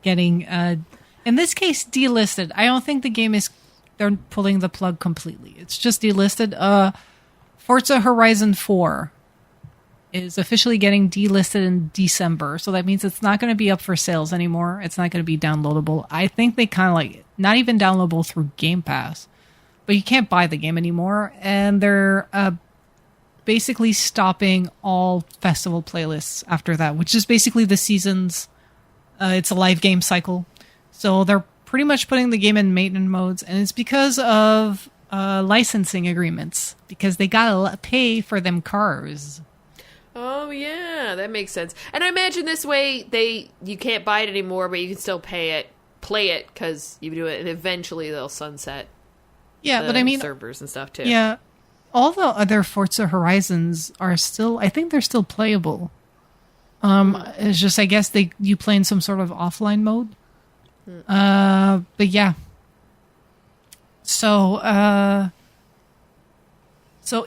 getting, in this case, delisted. I don't think the game is, they're pulling the plug completely. It's just delisted. Forza Horizon 4 is officially getting delisted in December. So that means it's not going to be up for sales anymore. It's not going to be downloadable. I think they kind of like, not even downloadable through Game Pass. But you can't buy the game anymore. And they're basically stopping all festival playlists after that, which is basically the seasons. It's a live game cycle. So they're pretty much putting the game in maintenance modes. And it's because of licensing agreements. Because they got to pay for them cars. Oh, yeah, that makes sense. And I imagine this way, you can't buy it anymore, but you can still play it, because you do it, and eventually they'll sunset Yeah, the but I mean, servers and stuff, too. yeah, all the other Forza Horizons are still, I think they're still playable. It's just, I guess you play in some sort of offline mode. But yeah. So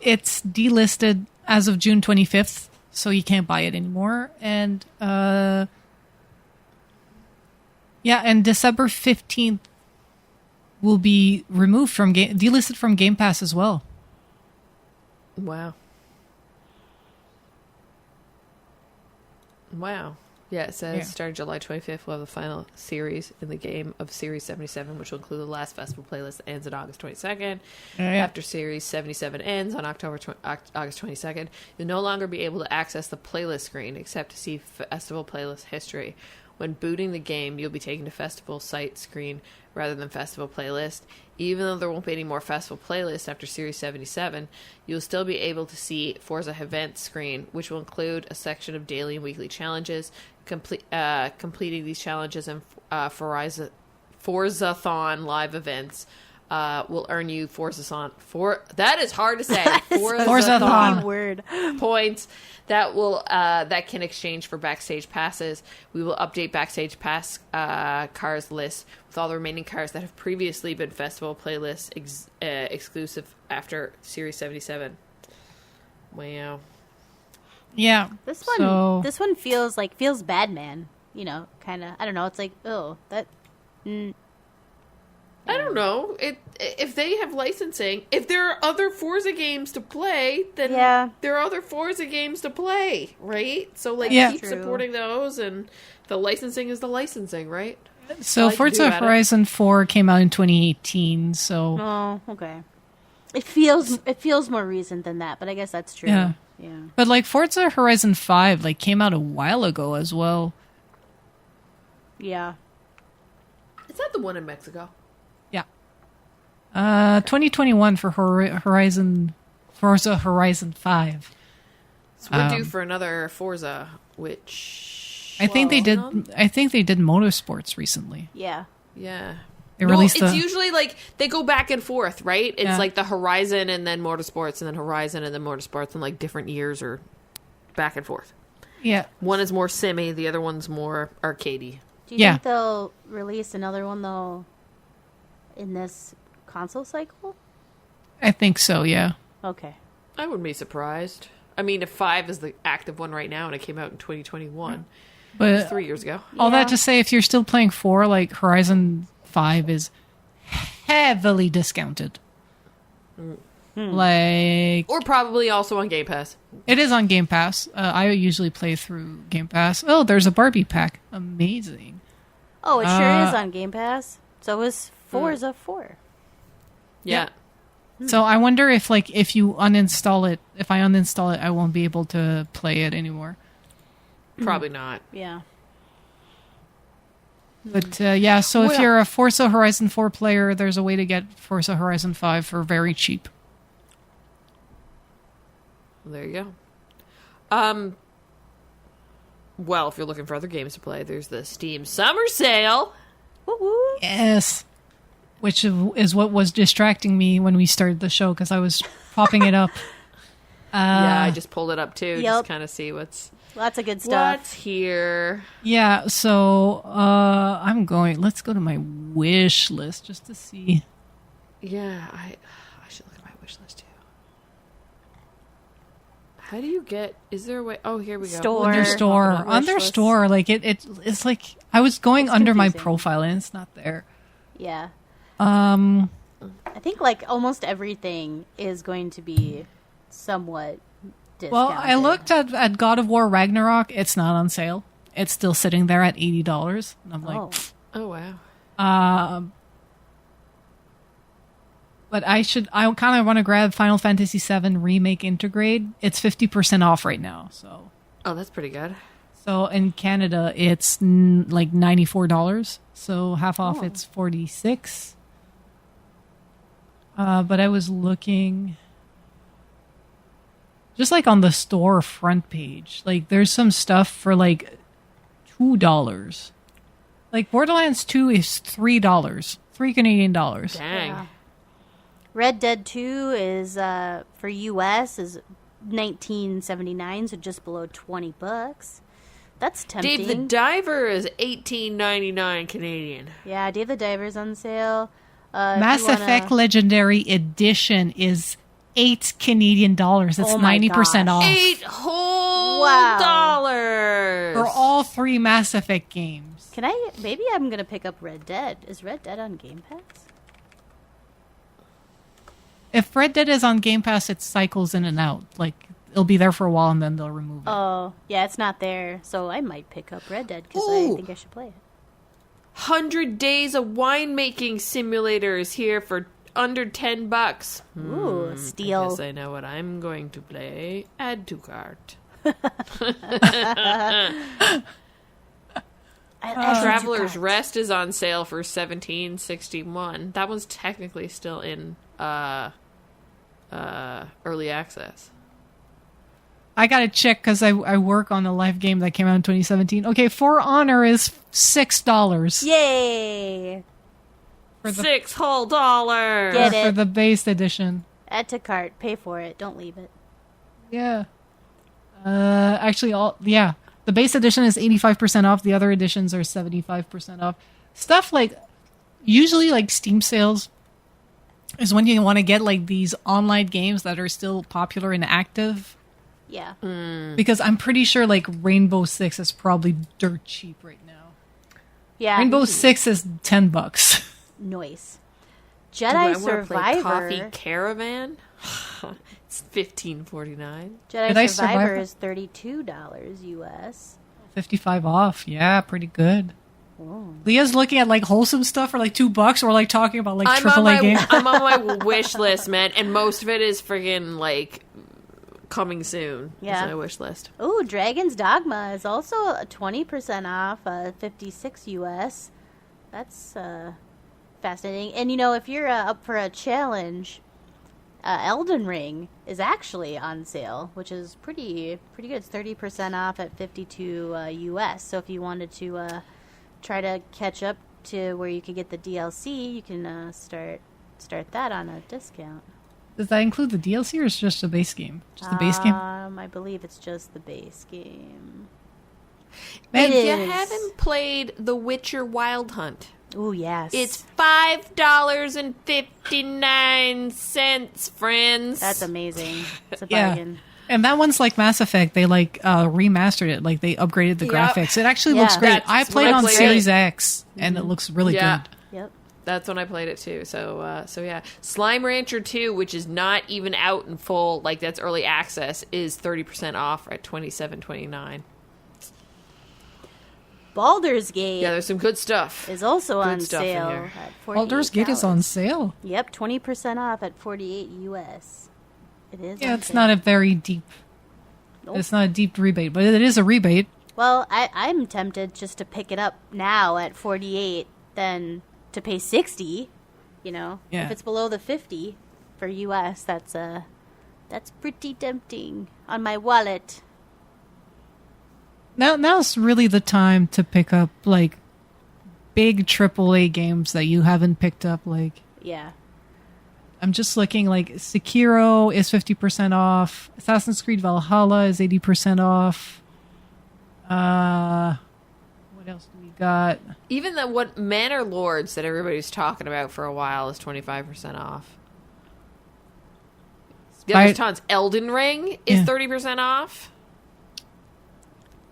it's delisted as of June 25th, so you can't buy it anymore. And and December 15th will be removed from delisted from Game Pass as well. Wow. Yeah, it says starting July 25th, we'll have the final series in the game of Series 77, which will include the last festival playlist that ends on August 22nd. After Series 77 ends on August 22nd, you'll no longer be able to access the playlist screen except to see festival playlist history. When booting the game, you'll be taken to festival site screen rather than festival playlist. Even though there won't be any more festival playlists after Series 77, you'll still be able to see Forza events screen, which will include a section of daily and weekly challenges. Completing these challenges and Forzathon live events will earn you that is hard to say. Forzathon word points that can exchange for backstage passes. We will update backstage pass cars list with all the remaining cars that have previously been festival playlists exclusive after Series 77. Wow. Yeah. This one feels bad, man. You know, kind of. I don't know. It's like, oh, that. I don't know. If they have licensing, if there are other Forza games to play, then there are other Forza games to play, right? So, keep supporting those, and the licensing is the licensing, right? So, Forza Horizon 4 came out in 2018, so... Oh, okay. It feels more recent than that, but I guess that's true. Yeah. But, Forza Horizon 5, came out a while ago as well. Yeah. Is that the one in Mexico? 2021 for Forza Horizon 5. So we're due for another Forza, which I think they did motorsports recently. Yeah. They released it's usually they go back and forth, right? It's the Horizon and then motorsports and then Horizon and then motorsports in different years or back and forth. Yeah. One is more simmy, the other one's more arcadey. Do you think they'll release another one though in this console cycle? I think so, yeah. Okay. I wouldn't be surprised. I mean, if 5 is the active one right now and it came out in 2021, But 3 years ago. all that to say, if you're still playing 4, like Horizon 5 is heavily discounted. Like, Or probably also on Game Pass. it is on Game Pass. I usually play through Game Pass. Oh, there's a Barbie pack. Amazing. Oh, it sure is on Game Pass. So is Forza 4. Yeah. So I wonder if, like, if you uninstall it, if I uninstall it, I won't be able to play it anymore. Probably not. Yeah. But yeah, so if Well- you're a Forza Horizon 4 player, there's a way to get Forza Horizon 5 for very cheap. There you go. Well, if you're looking for other games to play, there's the Steam Summer Sale. Woo woo. Yes. Which is what was distracting me when we started the show, because I was popping it up. Yeah, I just pulled it up too, Yep. just kind of see what's Lots of good stuff. here. Yeah, so let's go to my wish list just to see. Yeah, I should look at my wish list too. How do you get? Is there a way? Oh, here we go. Store. On their store. Popping up On wish their lists. store, like it's like I was going under my confusing. profile and it's not there. Yeah. Um I think like almost everything is going to be somewhat discounted. Well, I looked at God of War Ragnarok. It's not on sale. It's still sitting there at $80. And I'm like, Oh. Oh wow. but I kind of want to grab Final Fantasy VII Remake Intergrade. It's 50% off right now. So Oh, that's pretty good. in Canada, it's like $94. So half off, it's $46. But I was looking just like on the store front page. Like there's some stuff for like $2. Like Borderlands 2 is $3. $3 Canadian dollars. Dang. Yeah. Red Dead 2 is for US is $19.79, so just below $20. That's tempting. Dave the Diver is $18.99 Canadian. Yeah, Dave the Diver's on sale. Mass if you wanna- Effect Legendary Edition is $8 Canadian dollars. It's Oh my 90% gosh. off 8 whole Wow. dollars for all 3 Mass Effect games. Maybe I'm gonna pick up Red Dead. Is Red Dead on Game Pass? If Red Dead is on Game Pass, it cycles in and out. Like it'll be there for a while and then they'll remove it. Oh, yeah, it's not there. So I might pick up Red Dead because I Ooh. think I should play it. 100 Days of Winemaking Simulator is here for under $10. Ooh, I steal. guess I know what I'm going to play. Add to cart. Traveler's Rest is on sale for $17.61. That one's technically still in early access. I gotta check because I work on a live game that came out in 2017. Okay, For Honor is $6 Yay! for the $6 whole dollars. Get for it. the base edition. Add to cart. Pay for it. Don't leave it. Yeah. Actually, the base edition is 85% off. The other editions are 75% off. Stuff like usually like Steam sales is when you want to get like these online games that are still popular and active. Yeah. Because I'm pretty sure like Rainbow Six is probably dirt cheap right now. Yeah. Rainbow Six is $10. Noise. Do Jedi I want to play Survivor. Coffee Caravan? It's $15.49. Jedi Survivor? Survivor is $32 US. 55 off. Yeah, pretty good. Whoa. Leah's looking at like wholesome stuff for like $2. We're like talking about like AAA games. I'm on my wish list, man, and most of it is friggin' like coming soon. Yeah. It's my wish list. Ooh, Dragon's Dogma is also 20% off, 56 US. That's fascinating. And you know, if you're up for a challenge, Elden Ring is actually on sale, which is pretty good. It's 30% off at 52 US. So if you wanted to try to catch up to where you could get the DLC, you can start that on a discount. Does that include the DLC or is it just the base game? Just the base game? I believe it's just the base game. Man, It If you is. haven't played The Witcher Wild Hunt, Ooh, yes. it's $5.59, friends. That's amazing. It's a Yeah. bargain. And that one's like Mass Effect. They like remastered it. Like they upgraded the graphics. It actually looks great. That's I played when I on played Series it. X, and it looks really Yeah. good. Yep. That's when I played it too. So yeah. Slime Rancher 2, which is not even out in full, like that's early access, is 30% off at $27.29. Baldur's Gate Yeah, there's some good stuff. is also on stuff in sale here. at $48. Baldur's Gate is on sale. Yep, 20% off at $48 US. It is. Yeah, on it's sale. not a very deep. Nope. It's not a deep rebate, but it is a rebate. Well, I'm tempted just to pick it up now at 48 than to pay 60. You know, Yeah. if it's below the 50 for US, that's pretty tempting on my wallet. Now's really the time to pick up like big AAA games that you haven't picked up. Like Yeah. I'm just looking, like Sekiro is 50% off. Assassin's Creed Valhalla is 80% off. What else do we got? Even what Manor Lords that everybody's talking about for a while is 25% off. Yeah, there's tons. Elden Ring is 30% off.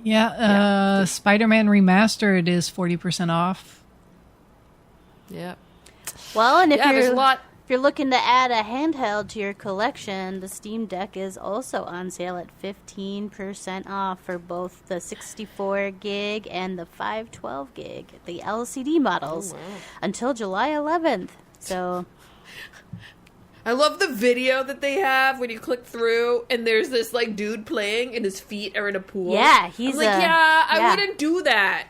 Yeah, Spider-Man Remastered is 40% off. Yeah. Well, and if There's a lot. if you're looking to add a handheld to your collection, the Steam Deck is also on sale at 15% off for both the 64 gig and the 512 gig, the LCD models, until July 11th. So I love the video that they have when you click through and there's this like dude playing and his feet are in a pool. yeah, he's I'm like, I wouldn't do that.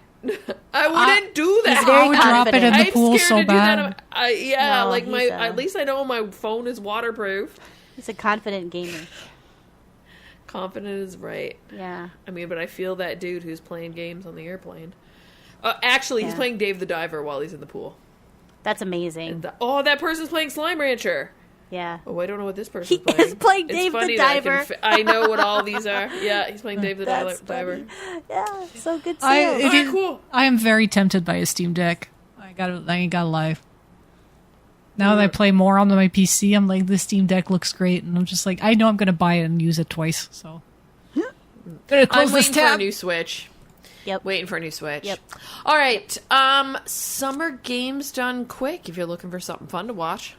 I wouldn't do that. He's very I would drop it in confident. the pool I'm scared so to do bad. that. No, Like he's at least I know my phone is waterproof. He's a confident gamer. Confident is right. Yeah. I mean, but I feel that dude who's playing games on the airplane. Actually, he's Yeah. playing Dave the Diver while he's in the pool. That's amazing. And that person's playing Slime Rancher. Yeah. Oh, I don't know what this person's He playing. is playing It's Dave the funny that Diver. I know what all these are. Yeah, he's playing Dave the That's Diver. funny. Yeah, so good I sales. it is- cool. I am very tempted by a Steam Deck. I ain't gotta lie. Now that I play more on my PC, I'm like, this Steam Deck looks great, and I'm just like, I know I'm gonna buy it and use it twice. So, gonna close I'm this waiting for a tab. new Switch. Yep. Waiting for a new Switch. Yep. All right. Summer Games Done Quick. If you're looking for something fun to watch.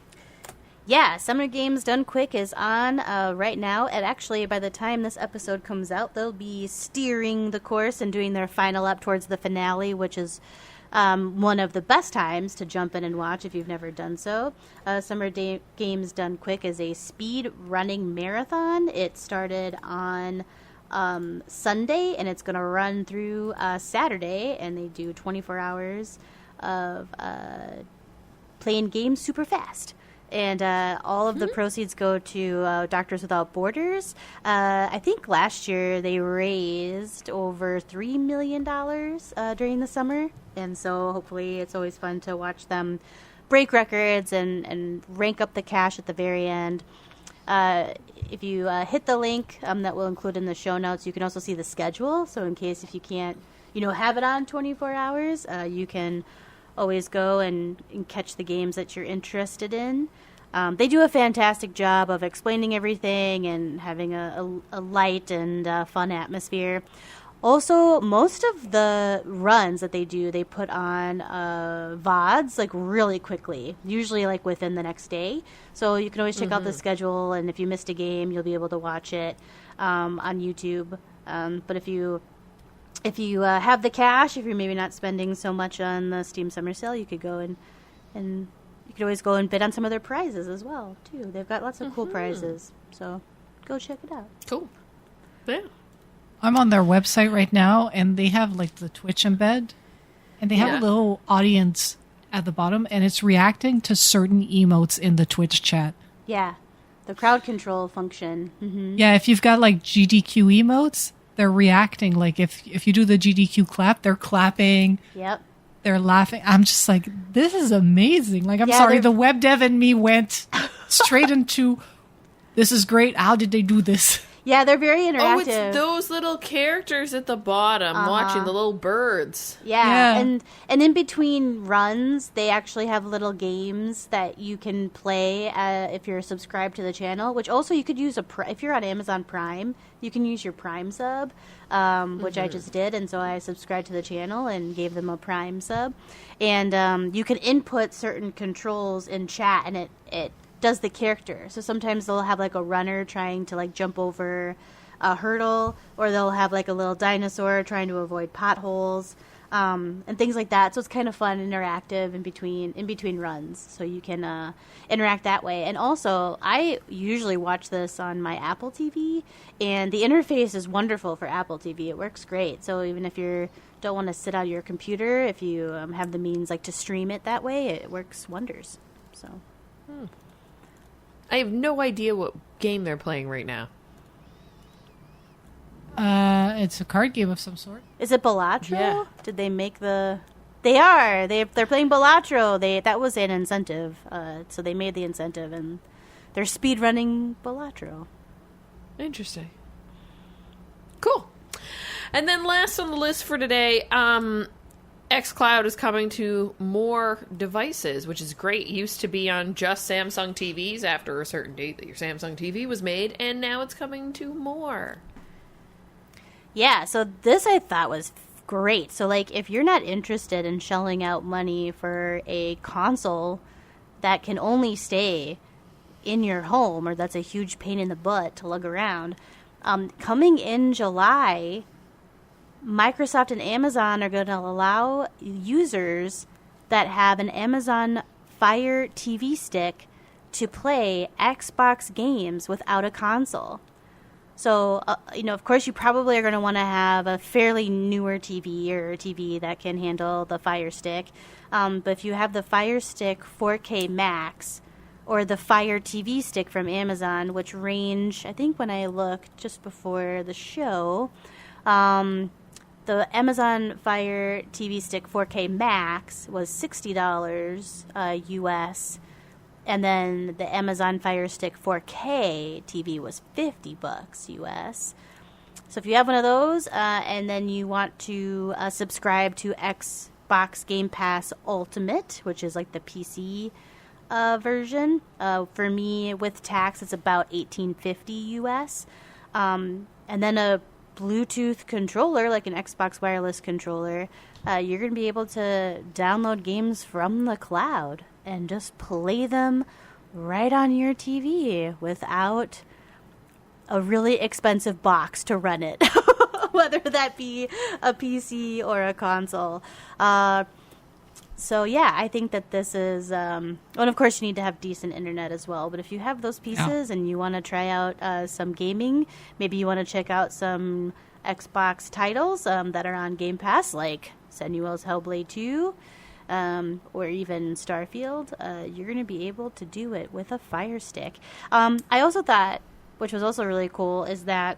Yeah, Summer Games Done Quick is on right now. And actually, by the time this episode comes out, they'll be steering the course and doing their final up towards the finale, which is one of the best times to jump in and watch if you've never done so. Summer Games Done Quick is a speed running marathon. It started on Sunday, and it's going to run through Saturday, and they do 24 hours of playing games super fast. And all of the proceeds go to Doctors Without Borders. I think last year they raised over $3 million during the summer. And so hopefully it's always fun to watch them break records and rank up the cash at the very end. If you hit the link that we'll include in the show notes, you can also see the schedule. So in case if you can't, have it on 24 hours, you can always go and catch the games that you're interested in. They do a fantastic job of explaining everything and having a light and fun atmosphere. Also, most of the runs that they do, they put on VODs like really quickly, usually like within the next day. So you can always check out the schedule, and if you missed a game, you'll be able to watch it on YouTube. But if you have the cash, if you're maybe not spending so much on the Steam Summer Sale, you could go and you could always go and bid on some of their prizes as well, too. They've got lots of cool prizes, so go check it out. Cool. Yeah. I'm on their website right now, and they have like the Twitch embed, and they have a little audience at the bottom, and it's reacting to certain emotes in the Twitch chat. Yeah, the crowd control function. Mm-hmm. Yeah, if you've got like GDQ emotes, they're reacting. Like if you do the GDQ clap, they're clapping. Yep. They're laughing. I'm just like, this is amazing. Like, I'm sorry, the web dev in me went straight into, this is great. How did they do this? Yeah, they're very interactive. Oh, it's those little characters at the bottom watching the little birds. Yeah. And in between runs, they actually have little games that you can play if you're subscribed to the channel, which also you could use if you're on Amazon Prime, you can use your Prime sub, which I just did, and so I subscribed to the channel and gave them a Prime sub. And you can input certain controls in chat, and it does the character. So sometimes they'll have like a runner trying to like jump over a hurdle, or they'll have like a little dinosaur trying to avoid potholes, and things like that. So it's kind of fun, interactive in between runs. So you can interact that way. And also, I usually watch this on my Apple TV, and the interface is wonderful for Apple TV. It works great. So even if you don't want to sit at your computer, if you have the means like to stream it that way, it works wonders. So. I have no idea what game they're playing right now. It's a card game of some sort. Is it Balatro? Yeah. Did they make the... They are. They're playing Balatro. That was an incentive. So they made the incentive, and they're speedrunning Balatro. Interesting. Cool. And then last on the list for today, xCloud is coming to more devices, which is great. It used to be on just Samsung TVs after a certain date that your Samsung TV was made, and now it's coming to more. Yeah, so this I thought was great. So, like, if you're not interested in shelling out money for a console that can only stay in your home, or that's a huge pain in the butt to lug around, coming in July, Microsoft and Amazon are going to allow users that have an Amazon Fire TV stick to play Xbox games without a console. So, of course, you probably are going to want to have a fairly newer TV or a TV that can handle the Fire Stick. But if you have the Fire Stick 4K Max or the Fire TV Stick from Amazon, which range, I think when I looked just before the show, the Amazon Fire TV Stick 4K Max was $60 US. And then the Amazon Fire Stick 4K TV was $50 US. So if you have one of those, and then you want to subscribe to Xbox Game Pass Ultimate, which is like the PC version, for me with tax, it's about $18.50 US. And then a Bluetooth controller, like an Xbox wireless controller, you're going to be able to download games from the cloud and just play them right on your TV without a really expensive box to run it, whether that be a PC or a console. So, yeah, I think that this is... and, of course, you need to have decent internet as well. But if you have those pieces and you want to try out some gaming, maybe you want to check out some Xbox titles that are on Game Pass, like Senua's Hellblade 2, or even Starfield, you're going to be able to do it with a Fire Stick. I also thought, which was also really cool, is that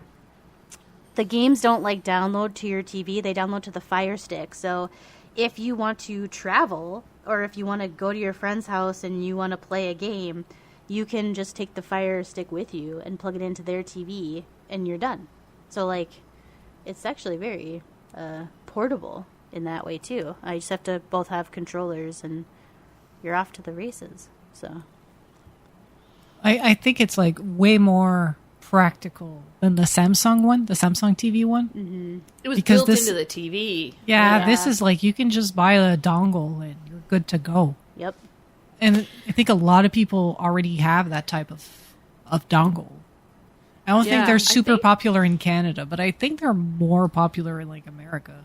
the games don't download to your TV, they download to the Fire Stick. So if you want to travel, or if you want to go to your friend's house and you want to play a game, you can just take the Fire Stick with you and plug it into their TV, and you're done. So, it's actually very portable in that way too. I just have to both have controllers and you're off to the races. So I think it's way more practical than the Samsung one, the Samsung TV one. Mm-hmm. It was built into the TV. Yeah, this is you can just buy a dongle and you're good to go. Yep. And I think a lot of people already have that type of dongle. I don't think they're super popular in Canada, but I think they're more popular in America.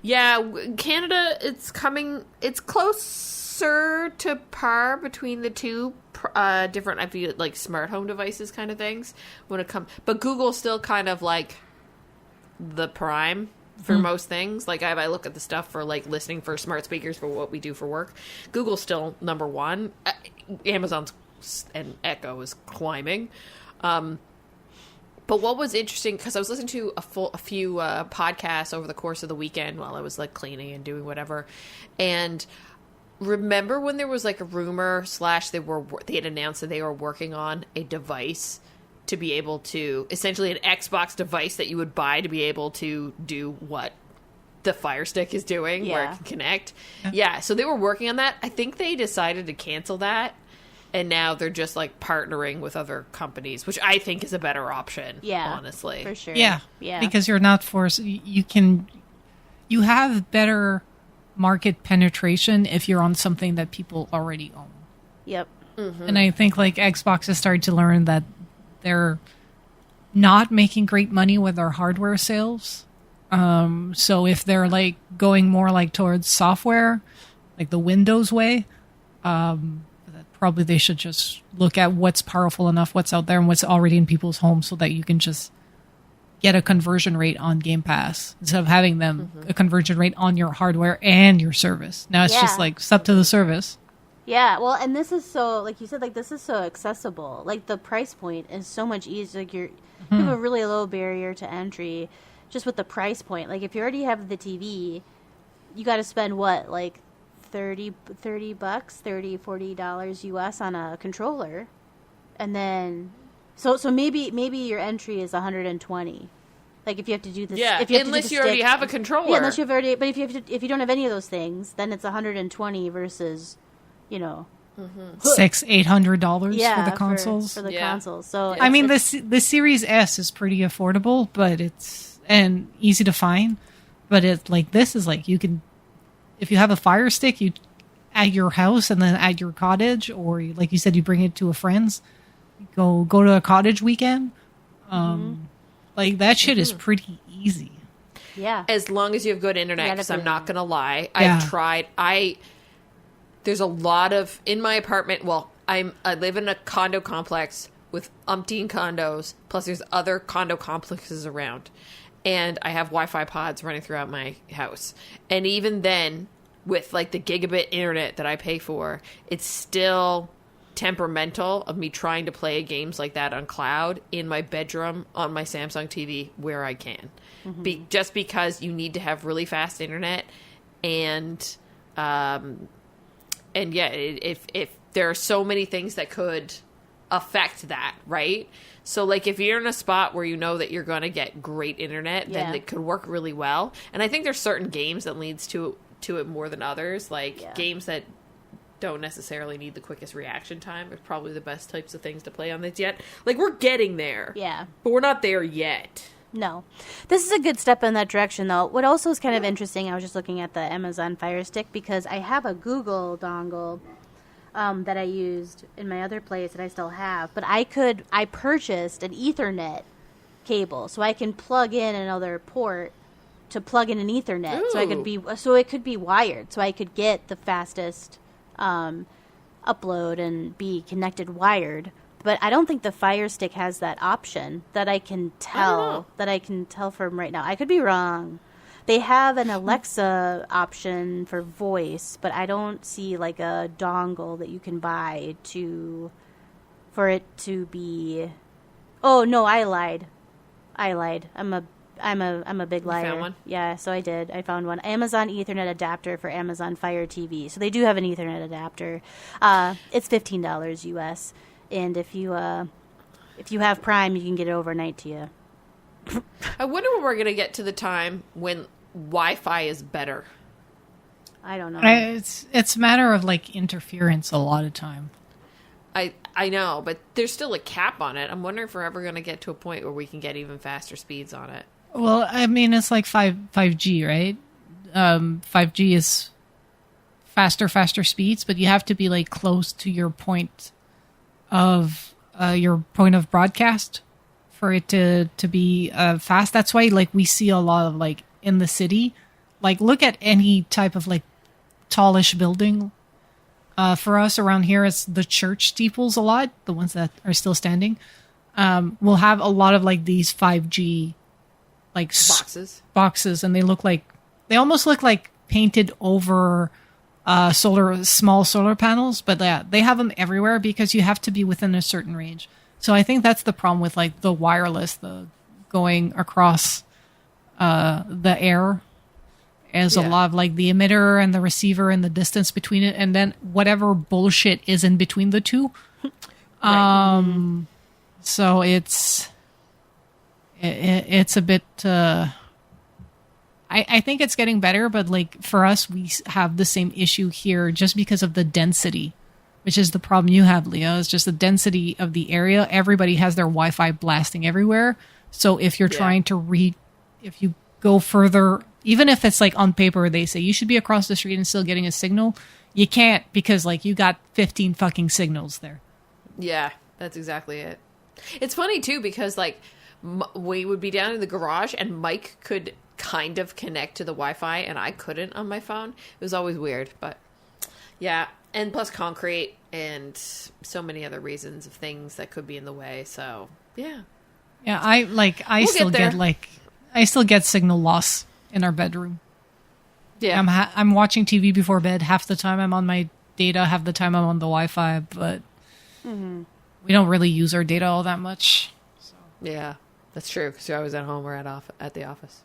Yeah, Canada, it's closer to par between the two different, I feel smart home devices kind of things when it comes. But Google's still kind of the prime for most things. I look at the stuff for listening for smart speakers for what we do for work. Google's still number one. Amazon's and Echo is climbing. But what was interesting, because I was listening to a few podcasts over the course of the weekend while I was cleaning and doing whatever, and remember when there was a rumor / they had announced that they were working on a device to be able to, essentially an Xbox device that you would buy to be able to do what the Fire Stick is doing, where it can connect. Yeah, so they were working on that. I think they decided to cancel that, and now they're just like partnering with other companies, which I think is a better option, honestly. For sure. Yeah, because you're not forced. You have better market penetration if you're on something that people already own. Yep. Mm-hmm. And I think like Xbox has started to learn that they're not making great money with their hardware sales. So if they're like going more like towards software, like the Windows way, probably they should just look at what's powerful enough, what's out there, and what's already in people's homes, so that you can just get a conversion rate on Game Pass instead of having them a conversion rate on your hardware and your service. Now it's just like, it's up to the service. Yeah, well, and this is so, like you said, like this is so accessible. Like the price point is so much easier. Like you have a really low barrier to entry just with the price point. Like if you already have the TV, you got to spend what, like $30 bucks, $40 US on a controller. And then so maybe your entry is 120. Like if you have to do this, unless you already have a controller. Yeah, unless you've already. But if you don't have any of those things, then it's 120 versus, $600-$800 for the consoles. For the consoles. So I mean, the Series S is pretty affordable, but it's easy to find. But it's like, this is like, you can, if you have a Fire Stick, you at your house and then at your cottage, or like you said, you bring it to a friend's. Go to a cottage weekend. Like that shit is pretty easy. Yeah, as long as you have good internet. Because I'm not gonna lie, I've tried. There's a lot of in my apartment. Well, I live in a condo complex with umpteen condos. Plus, there's other condo complexes around, and I have Wi-Fi pods running throughout my house. And even then, with like the gigabit internet that I pay for, it's still temperamental of me trying to play games like that on cloud in my bedroom on my Samsung TV where I can. Just because you need to have really fast internet, and if there are so many things that could affect that, right? So like if you're in a spot where you know that you're going to get great internet, then it could work really well. And I think there's certain games that leads to it more than others, like games that don't necessarily need the quickest reaction time are probably the best types of things to play on this yet. Like, we're getting there. Yeah. But we're not there yet. No. This is a good step in that direction, though. What also is kind of interesting, I was just looking at the Amazon Fire Stick, because I have a Google dongle that I used in my other place that I still have. But I purchased an Ethernet cable, so I can plug in another port to plug in an Ethernet. Ooh. So it could be wired, so I could get the fastest upload and be connected wired. But I don't think the Fire Stick has that option that I can tell from right now. I could be wrong. They have an Alexa option for voice, but I don't see like a dongle that you can buy for it to be. Oh no, I lied. I'm a big liar. You found one? Yeah, so I did. I found one. Amazon Ethernet adapter for Amazon Fire TV. So they do have an Ethernet adapter. It's $15 US, and if you have Prime, you can get it overnight to you. I wonder when we're going to get to the time when Wi-Fi is better. I don't know. It's a matter of like interference a lot of time. I know, but there's still a cap on it. I'm wondering if we're ever going to get to a point where we can get even faster speeds on it. Well, I mean, it's like 5G, right? 5G is faster speeds, but you have to be like close to your point of broadcast for it to be fast. That's why like we see a lot of like in the city, like look at any type of like tallish building. For us around here, it's the church steeples a lot, the ones that are still standing. We'll have a lot of like these 5G like boxes, and they almost look like painted over small solar panels, but they have them everywhere because you have to be within a certain range. So I think that's the problem with like the wireless, the going across the air. As a lot of like the emitter and the receiver and the distance between it, and then whatever bullshit is in between the two. Right. So it's a bit. I think it's getting better, but like for us, we have the same issue here just because of the density, which is the problem you have, Leah. It's just the density of the area. Everybody has their Wi-Fi blasting everywhere. So if you're trying to if you go further, even if it's like on paper, they say you should be across the street and still getting a signal, you can't because like you got 15 fucking signals there. Yeah, that's exactly it. It's funny too because like we would be down in the garage and Mike could kind of connect to the Wi-Fi and I couldn't on my phone. It was always weird, but yeah. And plus concrete and so many other reasons of things that could be in the way. So yeah. Yeah, I still get signal loss in our bedroom. Yeah. I'm watching TV before bed. Half the time I'm on my data, half the time I'm on the Wi-Fi, but we don't really use our data all that much. So. Yeah, that's true because you're always at home or at the office.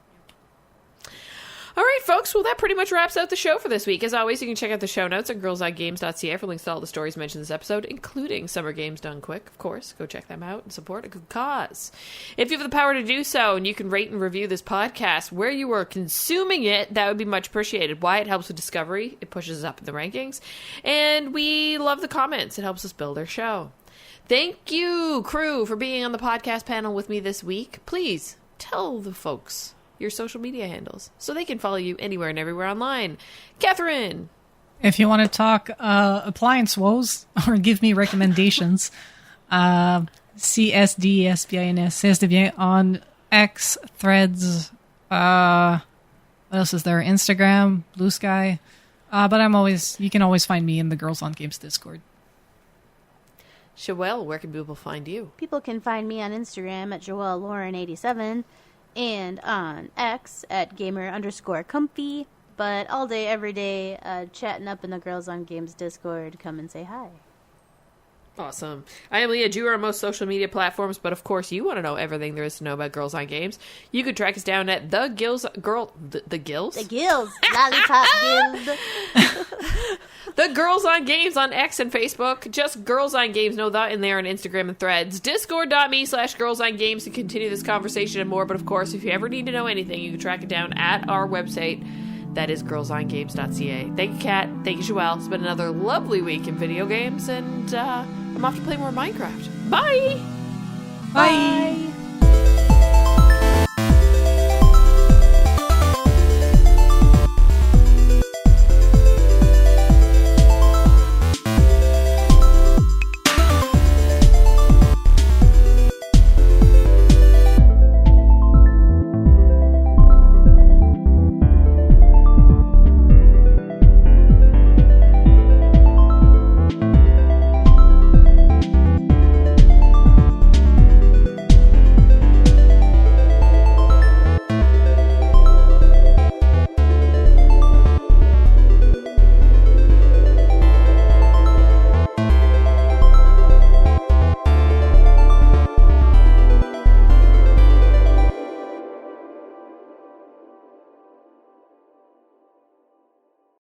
All right, folks. Well, that pretty much wraps out the show for this week. As always, you can check out the show notes at girlsongames.ca for links to all the stories mentioned in this episode, including Summer Games Done Quick. Of course, go check them out and support a good cause. If you have the power to do so, and you can rate and review this podcast where you are consuming it, that would be much appreciated. Why? It helps with discovery. It pushes us up in the rankings. And we love the comments. It helps us build our show. Thank you, crew, for being on the podcast panel with me this week. Please tell the folks your social media handles so they can follow you anywhere and everywhere online. Catherine! If you want to talk appliance woes or give me recommendations, CSDSBINS on X, Threads, what else is there? Instagram, Blue Sky. But you can always find me in the Girls on Games Discord. Joelle, where can people find you? People can find me on Instagram at JoelleLauren87 and on X at gamer_comfy. But all day, every day, chatting up in the Girls on Games Discord. Come and say hi. Awesome. I am Leah Jewer on most social media platforms, but of course you want to know everything there is to know about Girls on Games. You could track us down at the Gills. The Gills? The Gills. Lollipop Guild. The Girls on Games on X and Facebook. Just Girls on Games. No that in there on Instagram and Threads. Discord.me/Girls on Games to continue this conversation and more. But of course, if you ever need to know anything, you can track it down at our website. That is girlsongames.ca. Thank you, Kat. Thank you, Joelle. It's been another lovely week in video games, and I'm off to play more Minecraft. Bye! Bye!